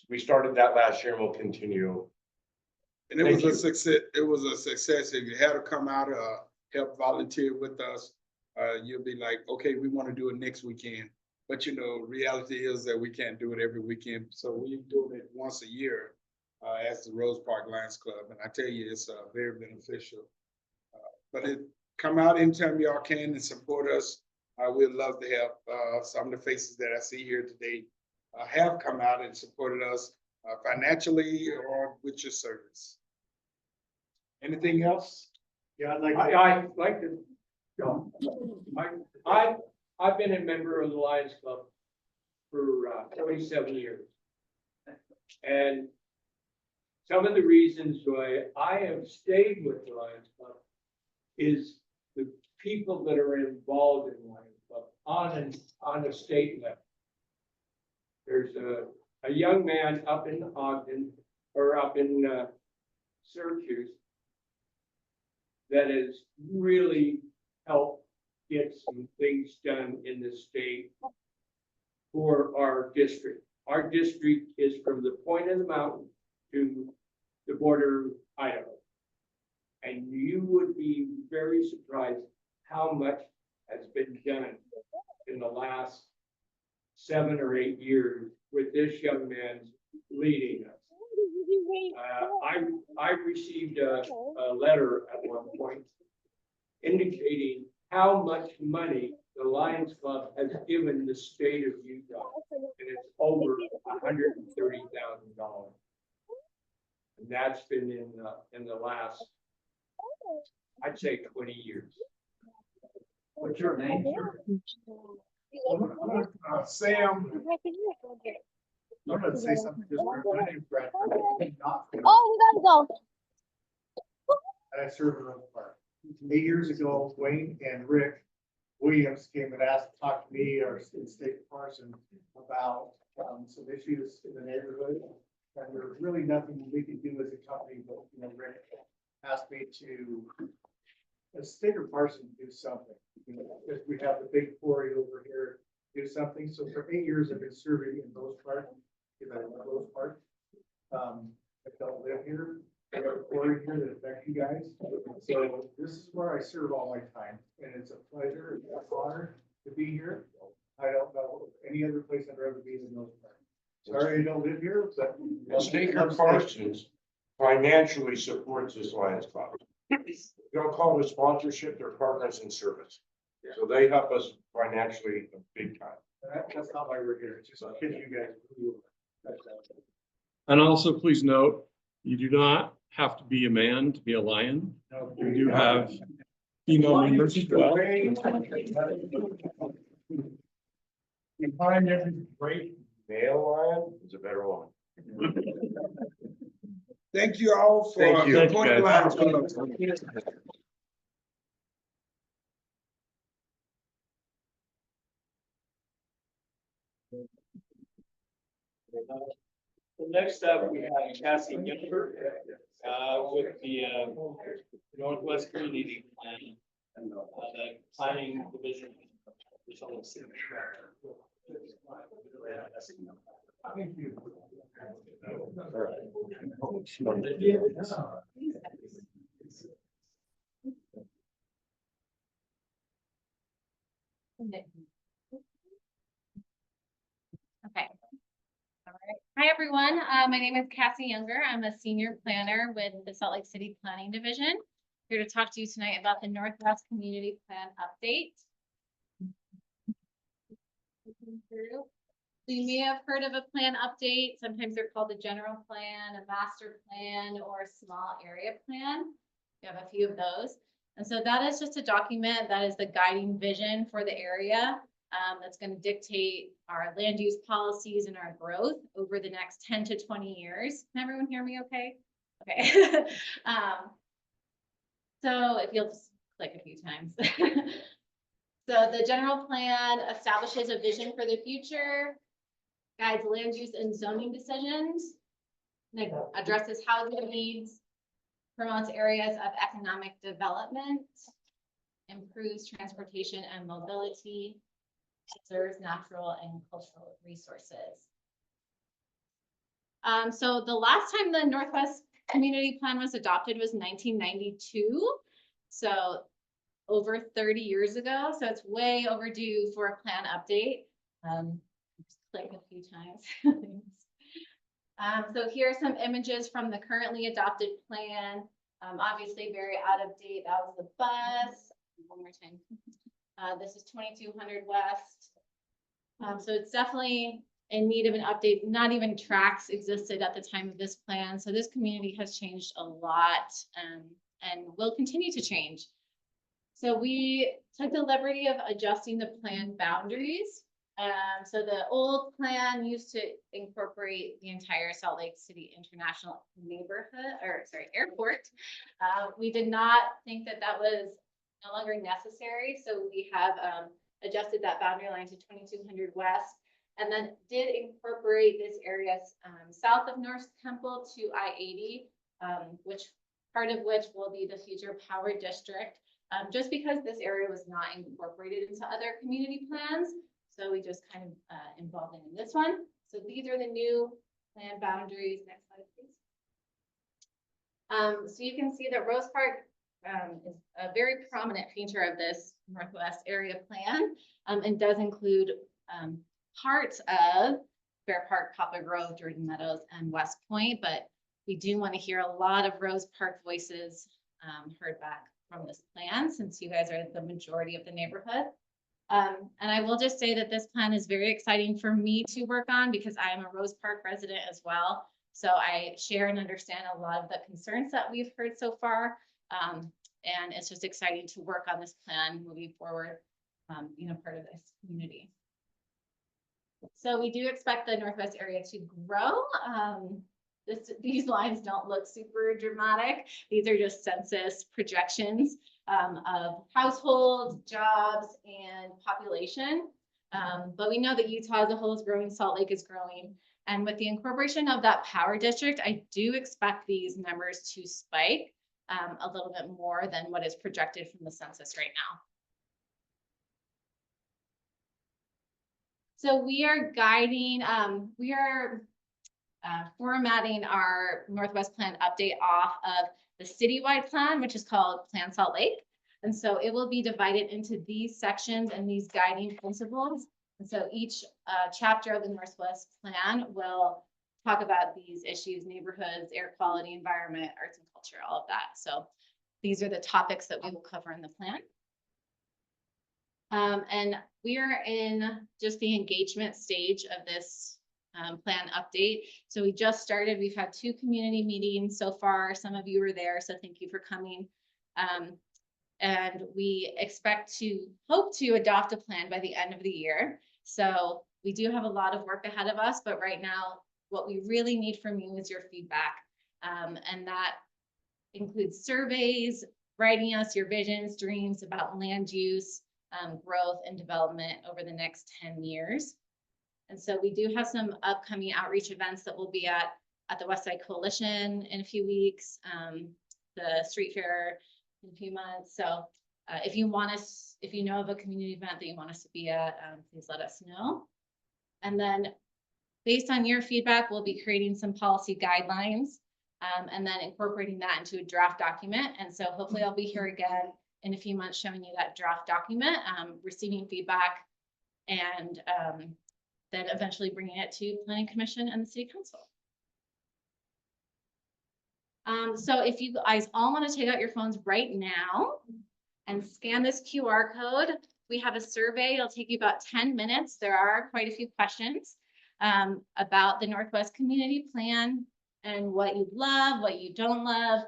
we started that last year and we'll continue. And it was a success. It was a success. If you had to come out, help volunteer with us, you'll be like, okay, we want to do it next weekend. But reality is that we can't do it every weekend. So we're doing it once a year as the Rose Park Lions Club. And I tell you, it's very beneficial. But come out anytime y'all can and support us. We'd love to help. Some of the faces that I see here today have come out and supported us financially or with your service. Anything else? Yeah, I'd like I'd like to, I've been a member of the Lions Club for 27 years. And some of the reasons why I have stayed with the Lions Club is the people that are involved in the Lions Club on a state level. There's a young man up in Ogden or up in Syracuse that has really helped get some things done in the state for our district. Our district is from the point of the mountain to the border of Idaho. And you would be very surprised how much has been done in the last 7 or 8 years with this young man leading us. I received a letter at one point indicating how much money the Lions Club has given the state of Utah, and it's over $130,000. And that's been in the last, I'd say, 20 years. What's your name, sir? Sam. I'm gonna say something. Just my name's Brad. Oh, we gotta go. and I served in Rose Park. 8 years ago, Wayne and Rick Williams came and talked to me or State Parson about some issues in the neighborhood. And there was really nothing we could do as a company, but, you know, Rick asked me to, as State Parson, do something. You know, if we have the big quarry over here, do something. So for 8 years, I've been serving in Rose Park, because I love Rose Park. I don't live here. I have a quarry here that affects you guys. So this is where I serve all my time, and it's a pleasure, and an honor to be here. I don't know any other place I'd rather be than Rose Park. Sorry I don't live here, but. Staker Parsons financially supports this Lions Club. Don't call it a sponsorship, they're partners in service. So they help us financially big time. That's not why we're here, just because you guys. And also, please note, you do not have to be a man to be a lion. We do have female members as well. Behind every great male lion is a better woman. Thank you all for Thank you. supporting Lions Club. So next up, we have Cassie Younger, with the, Northwest Community Plan, the planning division. Okay. All right. Hi, everyone. My name is Cassie Younger. I'm a senior planner with the Salt Lake City Planning Division. Here to talk to you tonight about the Northwest Community Plan update. So you may have heard of a plan update. Sometimes they're called the general plan, a master plan, or a small area plan. We have a few of those. And so that is just a document that is the guiding vision for the area. That's going to dictate our land use policies and our growth over the next 10 to 20 years. Can everyone hear me okay? Okay. So if you'll just click a few times. So the general plan establishes a vision for the future, guides land use and zoning decisions, and addresses housing needs, promotes areas of economic development, improves transportation and mobility, preserves natural and cultural resources. So the last time the Northwest Community Plan was adopted was 1992. So over 30 years ago. So it's way overdue for a plan update. Just click a few times. So here are some images from the currently adopted plan. Obviously very out of date. That was the bus. One more time. This is 2200 West. So it's definitely in need of an update. Not even tracks existed at the time of this plan. So this community has changed a lot and will continue to change. So we took the liberty of adjusting the plan boundaries. So the old plan used to incorporate the entire Salt Lake City International Airport. We did not think that that was no longer necessary. So we have adjusted that boundary line to 2200 West, and then did incorporate this area south of North Temple to I-80, which will be the future power district. Just because this area was not incorporated into other community plans. So we just kind of involved in this one. So these are the new plan boundaries. Next slide, please. So you can see that Rose Park is a very prominent feature of this Northwest area plan, and does include parts of Fair Park, Poplar Grove, Jordan Meadows, and West Point. But we do want to hear a lot of Rose Park voices heard back from this plan, since you guys are the majority of the neighborhood. And I will just say that this plan is very exciting for me to work on, because I am a Rose Park resident as well. So I share and understand a lot of the concerns that we've heard so far. And it's just exciting to work on this plan moving forward, being a part of this community. So we do expect the Northwest area to grow. these lines don't look super dramatic. These are just census projections of households, jobs, and population. But we know that Utah as a whole is growing, Salt Lake is growing. And with the incorporation of that power district, I do expect these numbers to spike a little bit more than what is projected from the census right now. So we are guiding, formatting our Northwest Plan update off of the citywide plan, which is called Plan Salt Lake. And so it will be divided into these sections and these guiding principles. And so each chapter of the Northwest Plan will talk about these issues: neighborhoods, air quality, environment, arts and culture, all of that. So these are the topics that we will cover in the plan. And we are in just the engagement stage of this plan update. So we just started, we've had 2 community meetings so far. Some of you were there, so thank you for coming. And we hope to adopt a plan by the end of the year. So we do have a lot of work ahead of us, but right now, what we really need from you is your feedback. And that includes surveys, writing us your visions, dreams about land use, growth and development over the next 10 years. And so we do have some upcoming outreach events that we'll be at the Westside Coalition in a few weeks, the Street Fair in a few months. So if you know of a community event that you want us to be at, please let us know. And then based on your feedback, we'll be creating some policy guidelines and then incorporating that into a draft document. And so hopefully I'll be here again in a few months showing you that draft document, receiving feedback, and then eventually bringing it to Planning Commission and the City Council. So if you guys all want to take out your phones right now and scan this QR code, we have a survey. It'll take you about 10 minutes. There are quite a few questions about the Northwest Community Plan and what you love, what you don't love,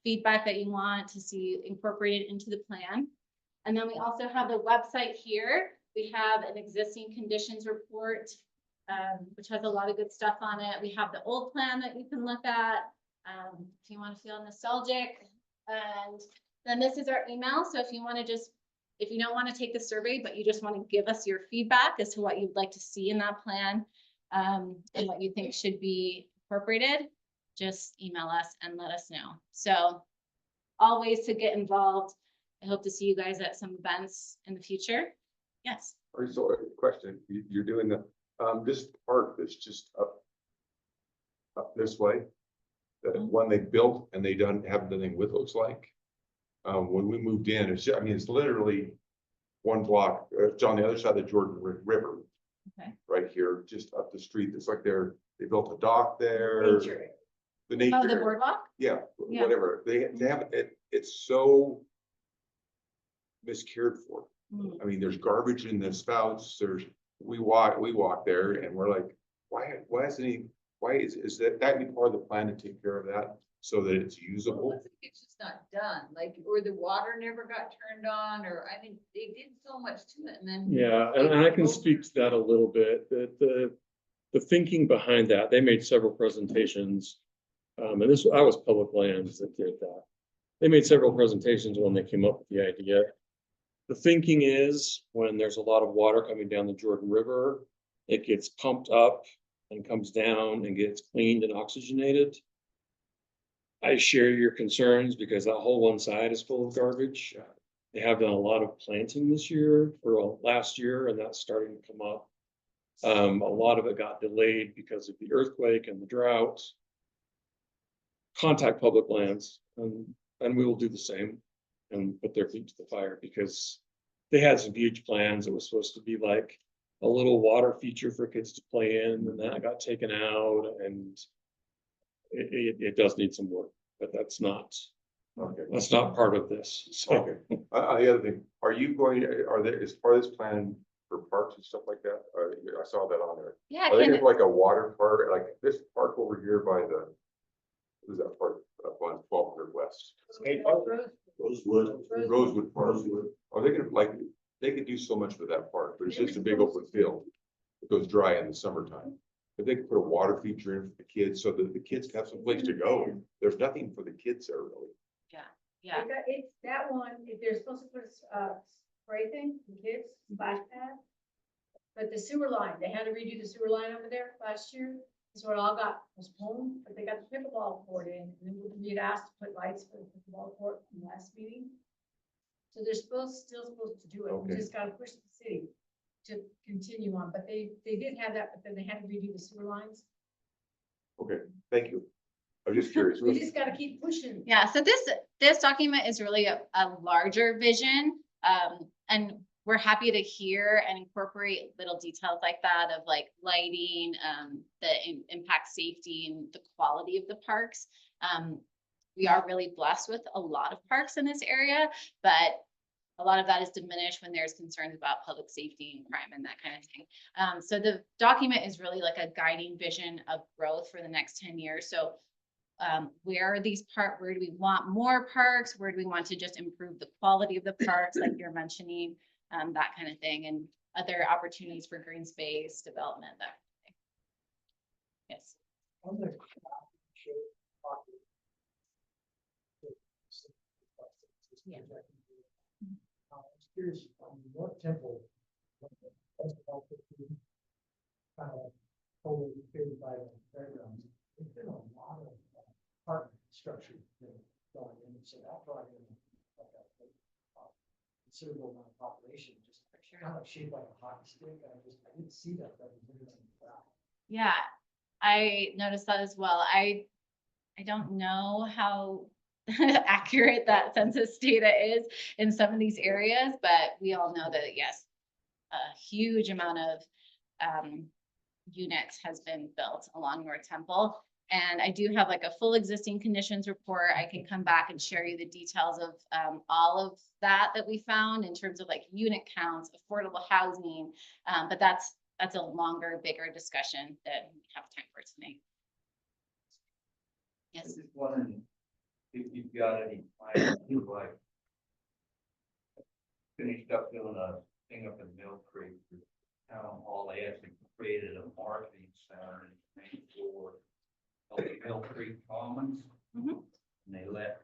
feedback that you want to see incorporated into the plan. And then we also have the website here. We have an existing conditions report, which has a lot of good stuff on it. We have the old plan that you can look at if you want to feel nostalgic. And then this is our email. So if you want to if you don't want to take the survey, but you just want to give us your feedback as to what you'd like to see in that plan and what you think should be incorporated, just email us and let us know. So all ways to get involved. I hope to see you guys at some events in the future. Yes. So a question, you're doing this part that's just up this way, the one they built and they haven't done anything with, looks like. When we moved in, it's literally 1 block, it's on the other side of the Jordan River. Okay. Right here, just up the street. It's like they built a dock there. Nature. The nature. Oh, the boardwalk? Yeah, Yeah. whatever. They have it. It's so miscared for. I mean, there's garbage in the spouts. We walk there and we're like, why is that be part of the plan to take care of that so that it's usable? It's just not done, like, or the water never got turned on, or, I mean, they did so much to it and then. Yeah, and I can speak to that a little bit. The thinking behind that, they made several presentations. And I was Public Lands that did that. They made several presentations when they came up with the idea. The thinking is when there's a lot of water coming down the Jordan River, it gets pumped up and comes down and gets cleaned and oxygenated. I share your concerns because that whole one side is full of garbage. They have done a lot of planting this year or last year, and that's starting to come up. A lot of it got delayed because of the earthquake and the drought. Contact Public Lands, and we will do the same and put their feet to the fire because they had some huge plans. It was supposed to be like a little water feature for kids to play in, and that got taken out, and it does need some work, but that's not part of this. So. Okay. The other thing, is part of this plan for parks and stuff like that? I saw that on there. Yeah. Are they gonna have like a water park, like this park over here by the, what is that park up on 1200 West? Skate park? Rosewood Park. Are they gonna they could do so much with that park, but it's just a big open field. It goes dry in the summertime. if they could put a water feature in for the kids so that the kids have some place to go. There's nothing for the kids there really. Yeah. It's that one, if they're supposed to put a spray thing, for kids, splash pad. But the sewer line, they had to redo the sewer line over there last year, so it all got postponed, but they got the pickleball court in, and then we'd asked to put lights for the pickleball court in the last meeting. So they're still supposed to do it, we Okay. just gotta push the city to continue on, but they did have that, but then they had to redo the sewer lines. Okay, thank you. I'm just curious. We just gotta keep pushing. Yeah, so this document is really a larger vision. And we're happy to hear and incorporate little details like that of like lighting, the impact safety and the quality of the parks. We are really blessed with a lot of parks in this area, but a lot of that is diminished when there's concerns about public safety and crime and that kind of thing. So the document is really like a guiding vision of growth for the next 10 years. So where are these where do we want more parks? Where do we want to just improve the quality of the parks, like you're mentioning, that kind of thing, and other opportunities for green space development, that kind of thing. Yes. On the Yeah. I was curious, on North Temple. Kind of totally figured by the fairgrounds, there's been a lot of apartment structure going in, so that brought in like a considerable amount of population, just kind of shaped like a hockey stick, I didn't see that represented on the graph. Yeah, I noticed that as well. I don't know how accurate that census data is in some of these areas, but we all know that, yes, a huge amount of units has been built along North Temple. And I do have like a full existing conditions report. I can come back and share you the details of all of that we found in terms of like unit counts, affordable housing. But that's a longer, bigger discussion that we have time for tonight. I Yes. was just wondering if you've got any plans, like finished up doing a thing up in Mill Creek for town hall. They actually created a marketing center for Mill Creek Commons. Mhm. And they let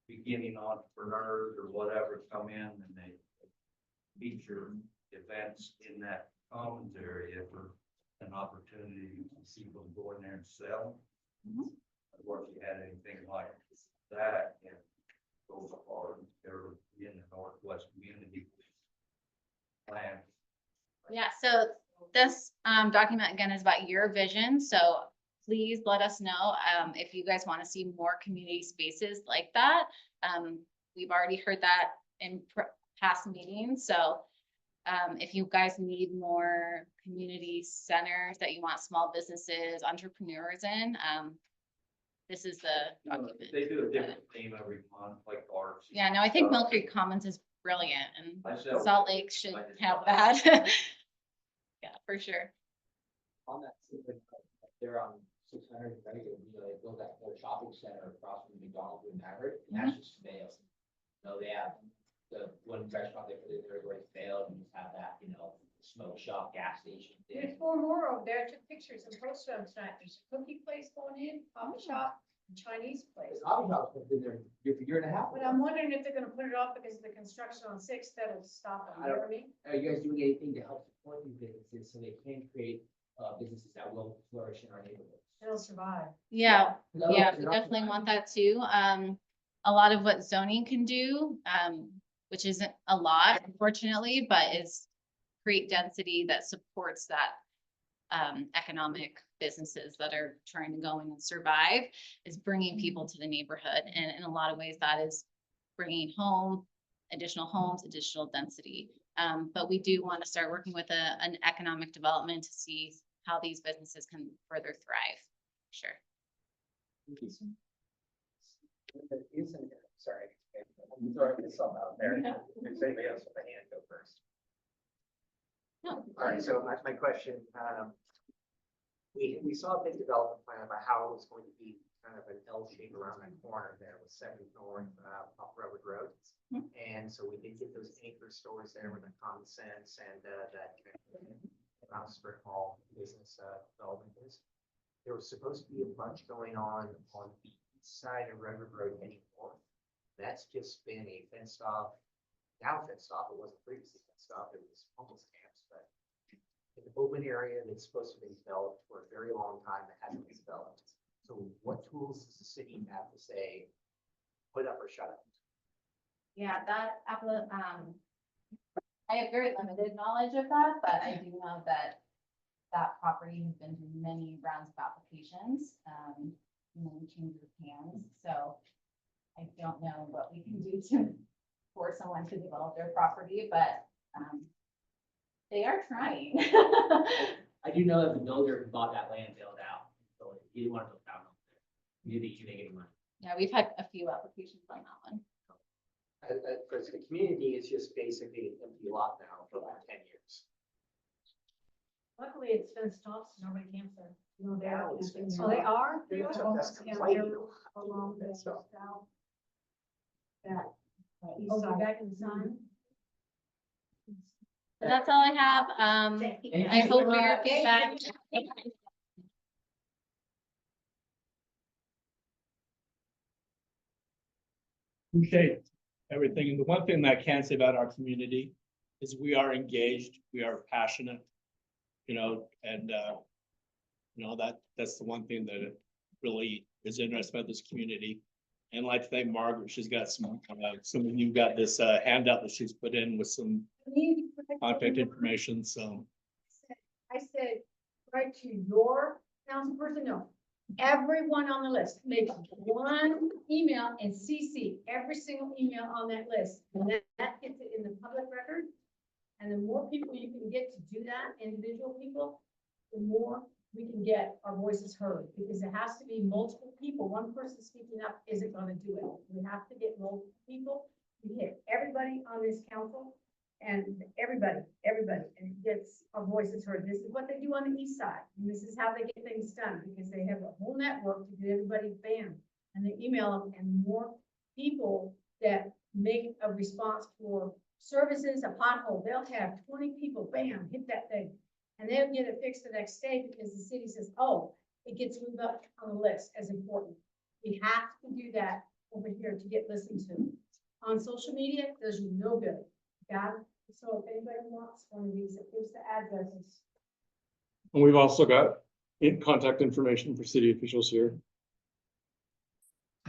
beginning entrepreneurs or whatever come in and they feature events in that commons area for an opportunity to see people go in there and sell. Mhm. Or if you had anything like that, and those are, they're in the Northwest community plan. Yeah, so this document again is about your vision. So please let us know if you guys want to see more community spaces like that. We've already heard that in past meetings. So if you guys need more community centers that you want small businesses, entrepreneurs in, this is the document. They do a different theme every month, like arts. Yeah, no, I think Mill Creek Commons is brilliant and I sell- Salt Lake should I just- have that. Yeah, for sure. On that, they're on 600, right? They built that whole shopping center across from McDonald's in Maverick, and that's just failed. So they have the one restaurant they put in there where it failed, and just have that, smoke shop, gas station. There's 4 more over there, I took pictures and posted them tonight, there's a cookie place going in, coffee shop, and Chinese place. The coffee shop's been there for a year and a half. But I'm wondering if they're gonna put it off because of the construction on 6th, that'll stop them, you know what I mean? Are you guys doing anything to help support these businesses so they can create businesses that will flourish in our neighborhoods? They'll survive. Yeah, No, yeah, they're we not definitely surviving. want that too. A lot of what zoning can do, which isn't a lot unfortunately, but is create density that supports that economic businesses that are trying to go in and survive, is bringing people to the neighborhood. And in a lot of ways that is bringing additional homes, additional density. But we do want to start working with an economic development to see how these businesses can further thrive. Sure. Sorry, I'm throwing myself out there. If anybody else with a hand, go first. No. All right, so my question, we saw a big development plan about how it was going to be kind of an L shape around that corner there with 7th North, off Railroad Road. Mhm. And so we did get those anchor stores there with the Common Sense and that kind of thing. Mount Spring Mall business, development is. There was supposed to be a bunch going on the east side of Redwood Road heading north. That's just been a fenced off, now fenced off, it wasn't previously fenced off, it was almost camps, but an open area that's supposed to be developed for a very long time that hasn't been developed. So what tools does the city have to say, put up or shut up? Yeah, I have very limited knowledge of that, but I do know that that property has been through many rounds of applications, many changes of hands, so I don't know what we can do to force someone to develop their property, but, they are trying. I do know that the builder who bought that land bailed out, so he didn't want to build down over there. He didn't think he made any money. Yeah, we've had a few applications on that one. Because the community is just basically an empty lot now for about 10 years. Luckily, it's fenced off, so nobody camps there. You know, they are. It's fenced Oh, they off. are? That's Oh, that's yeah, complaining. they're along the Fenced off. south. That, east side. Back in the sun. So that's all I have. I hope for your feedback. Appreciate everything. And the one thing that I can say about our community is we are engaged, we are passionate, and that's the one thing that really is interesting about this community. And I'd like to thank Margaret. She's got some of you got this handout that she's put in with some contact information, so. I said, write to your council person, no, everyone on the list, make one email and CC every single email on that list. And that gets it in the public record. And the more people you can get to do that, individual people, the more we can get our voices heard, because it has to be multiple people. One person speaking up isn't gonna do it. We have to get multiple people. We hit everybody on this council and everybody, and it gets our voices heard. This is what they do on the east side, and this is how they get things done, because they have a whole network to get everybody banned. And they email them, and more people that make a response for services, a pothole, they'll have 20 people, bam, hit that thing. And they'll get it fixed the next day because the city says, oh, it gets moved up on the list as important. We have to do that over here to get listened to. On social media, there's no good. God, so if anybody wants one of these, it gives the addresses. And we've also got contact information for city officials here.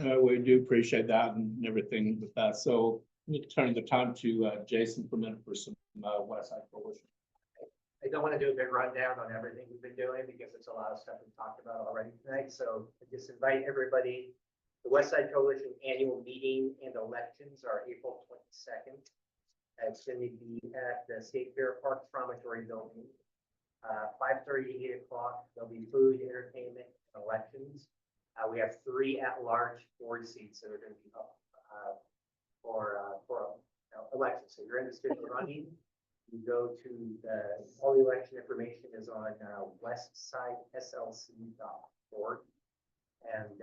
We do appreciate that and everything with that. So I'm going to turn the time to Jason for a minute for some West Side Coalition. I don't want to do a big rundown on everything we've been doing because it's a lot of stuff we've talked about already tonight. So I just invite everybody. The West Side Coalition annual meeting and elections are April 22nd. It's going to be at the State Fair Park Promontory Building. 5:30 to 8 o'clock. There'll be food, entertainment, and elections. We have 3 at-large board seats that are going to be up for elections. So you're interested in running, you go to all the election information is on westsideslc.org and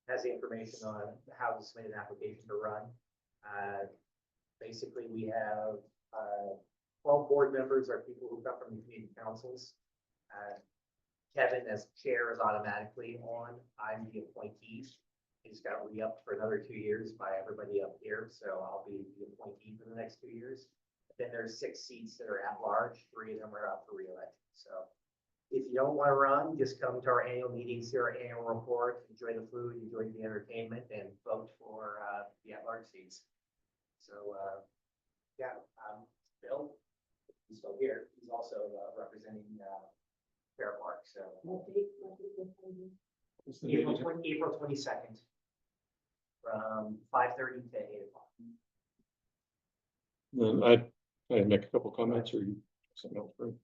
has the information on how to submit an application to run. Basically, we have 12 board members are people who come from the community councils. Kevin as chair is automatically on. I'm the appointee. He's got re-upped for another 2 years by everybody up here, so I'll be the appointee for the next 2 years. Then there's 6 seats that are at large. 3 of them are up for re-election. So if you don't want to run, just come to our annual meetings, see our annual report, enjoy the food, enjoy the entertainment, and vote for the at-large seats. So Bill, he's still here. He's also representing Fair Park. So April 22nd from 5:30 to 8 o'clock. Then I'd make a couple comments or you something else. Right?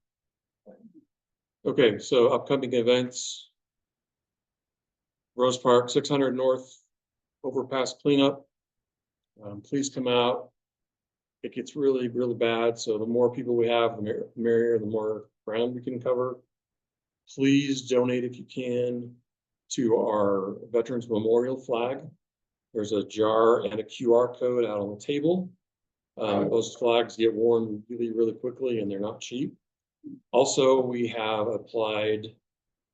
Okay, so upcoming events. Rose Park, 600 North overpass cleanup. Please come out. It gets really, really bad. So the more people we have, the merrier, the more ground we can cover. Please donate if you can to our Veterans Memorial flag. There's a jar and a QR code out on the table. Those flags get worn really, really quickly and they're not cheap. Also, we have applied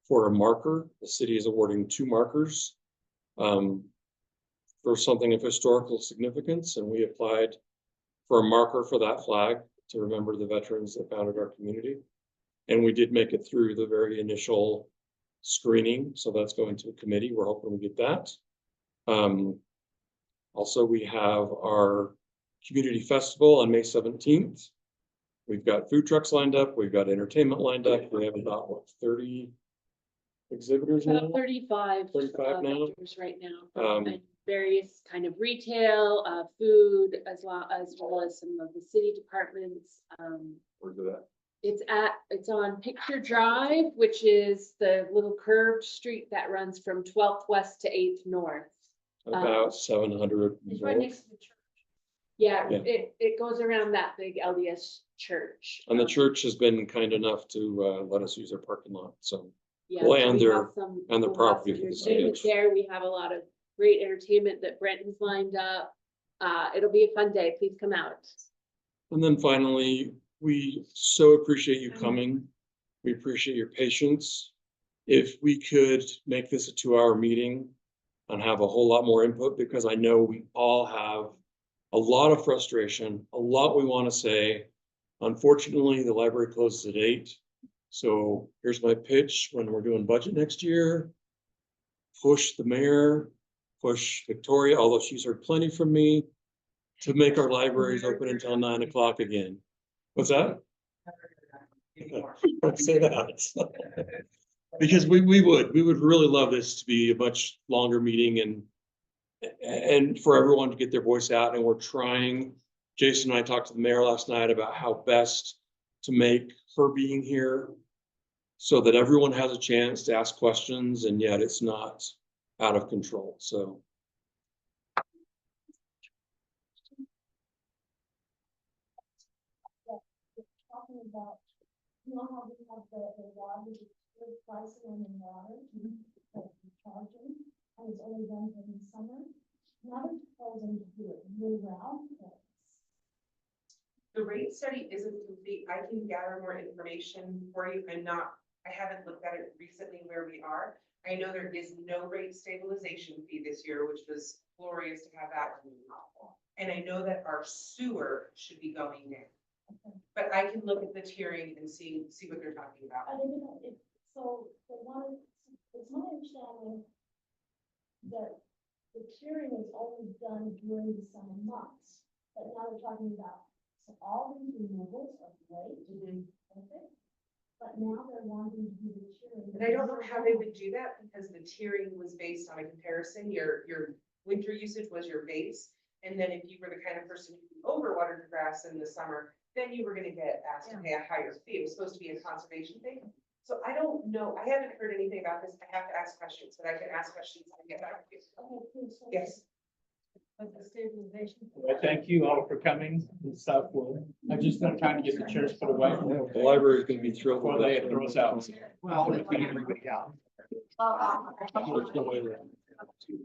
for a marker. The city is awarding 2 markers for something of historical significance, and we applied for a marker for that flag to remember the veterans that founded our community. And we did make it through the very initial screening, so that's going to a committee. We're hoping we get that. Also, we have our community festival on May 17th. We've got food trucks lined up. We've got entertainment lined up. We have about, what, 30 exhibitors now? About 35. 35 now? vendors right now. Um, And various kind of retail, food, as well as some of the city departments. Where's it at? It's on Picture Drive, which is the little curved street that runs from 12th West to 8th North. About 700. It's right next to the church. Yeah, Yeah. it goes around that big LDS church. And the church has been kind enough to let us use their parking lot, so. Yeah, Well, so and we their, have some- and their we'll have property some for the entertainment stage. there. We have a lot of great entertainment that Brenton's lined up. It'll be a fun day. Please come out. And then finally, we so appreciate you coming. We appreciate your patience. If we could make this a 2-hour meeting and have a whole lot more input, because I know we all have a lot of frustration, a lot we want to say. Unfortunately, the library closes at 8. So here's my pitch when we're doing budget next year. Push the mayor, push Victoria, although she's heard plenty from me, to make our libraries open until 9 o'clock again. What's that? Don't say that. Because we would really love this to be a much longer meeting and for everyone to get their voice out. And we're trying, Jason and I talked to the mayor last night about how best to make her being here so that everyone has a chance to ask questions and yet it's not out of control, so. Talking about, you know how we have the water, the pricing on the water, like the charging, and it's only done in the summer. Now they're proposing to do it year round. The rate study isn't complete. I can gather more information for you. I haven't looked at it recently where we are. I know there is no rate stabilization fee this year, which was glorious to have that. And I know that our sewer should be going down. But I can look at the tiering and see what they're talking about. I think, so they wanted, it's my understanding that the tiering is only done during the summer months, but now they're talking about, so all these removals are great. Okay. But now they're wanting to do the tiering. And I don't know how they would do that because the tiering was based on a comparison. Your winter usage was your base. And then if you were the kind of person who overwatered the grass in the summer, then you were gonna get asked to pay a higher fee. It was supposed to be a conservation thing. So I don't know. I haven't heard anything about this. I have to ask questions, but I can ask questions and get back to you. Okay, please. Yes. But the stabilization. Well, thank you all for coming and stuff. I'm just not trying to get the chairs put away. The library is gonna be thrilled. Before they throw us out. Well, if we get everybody out. There's no way around it.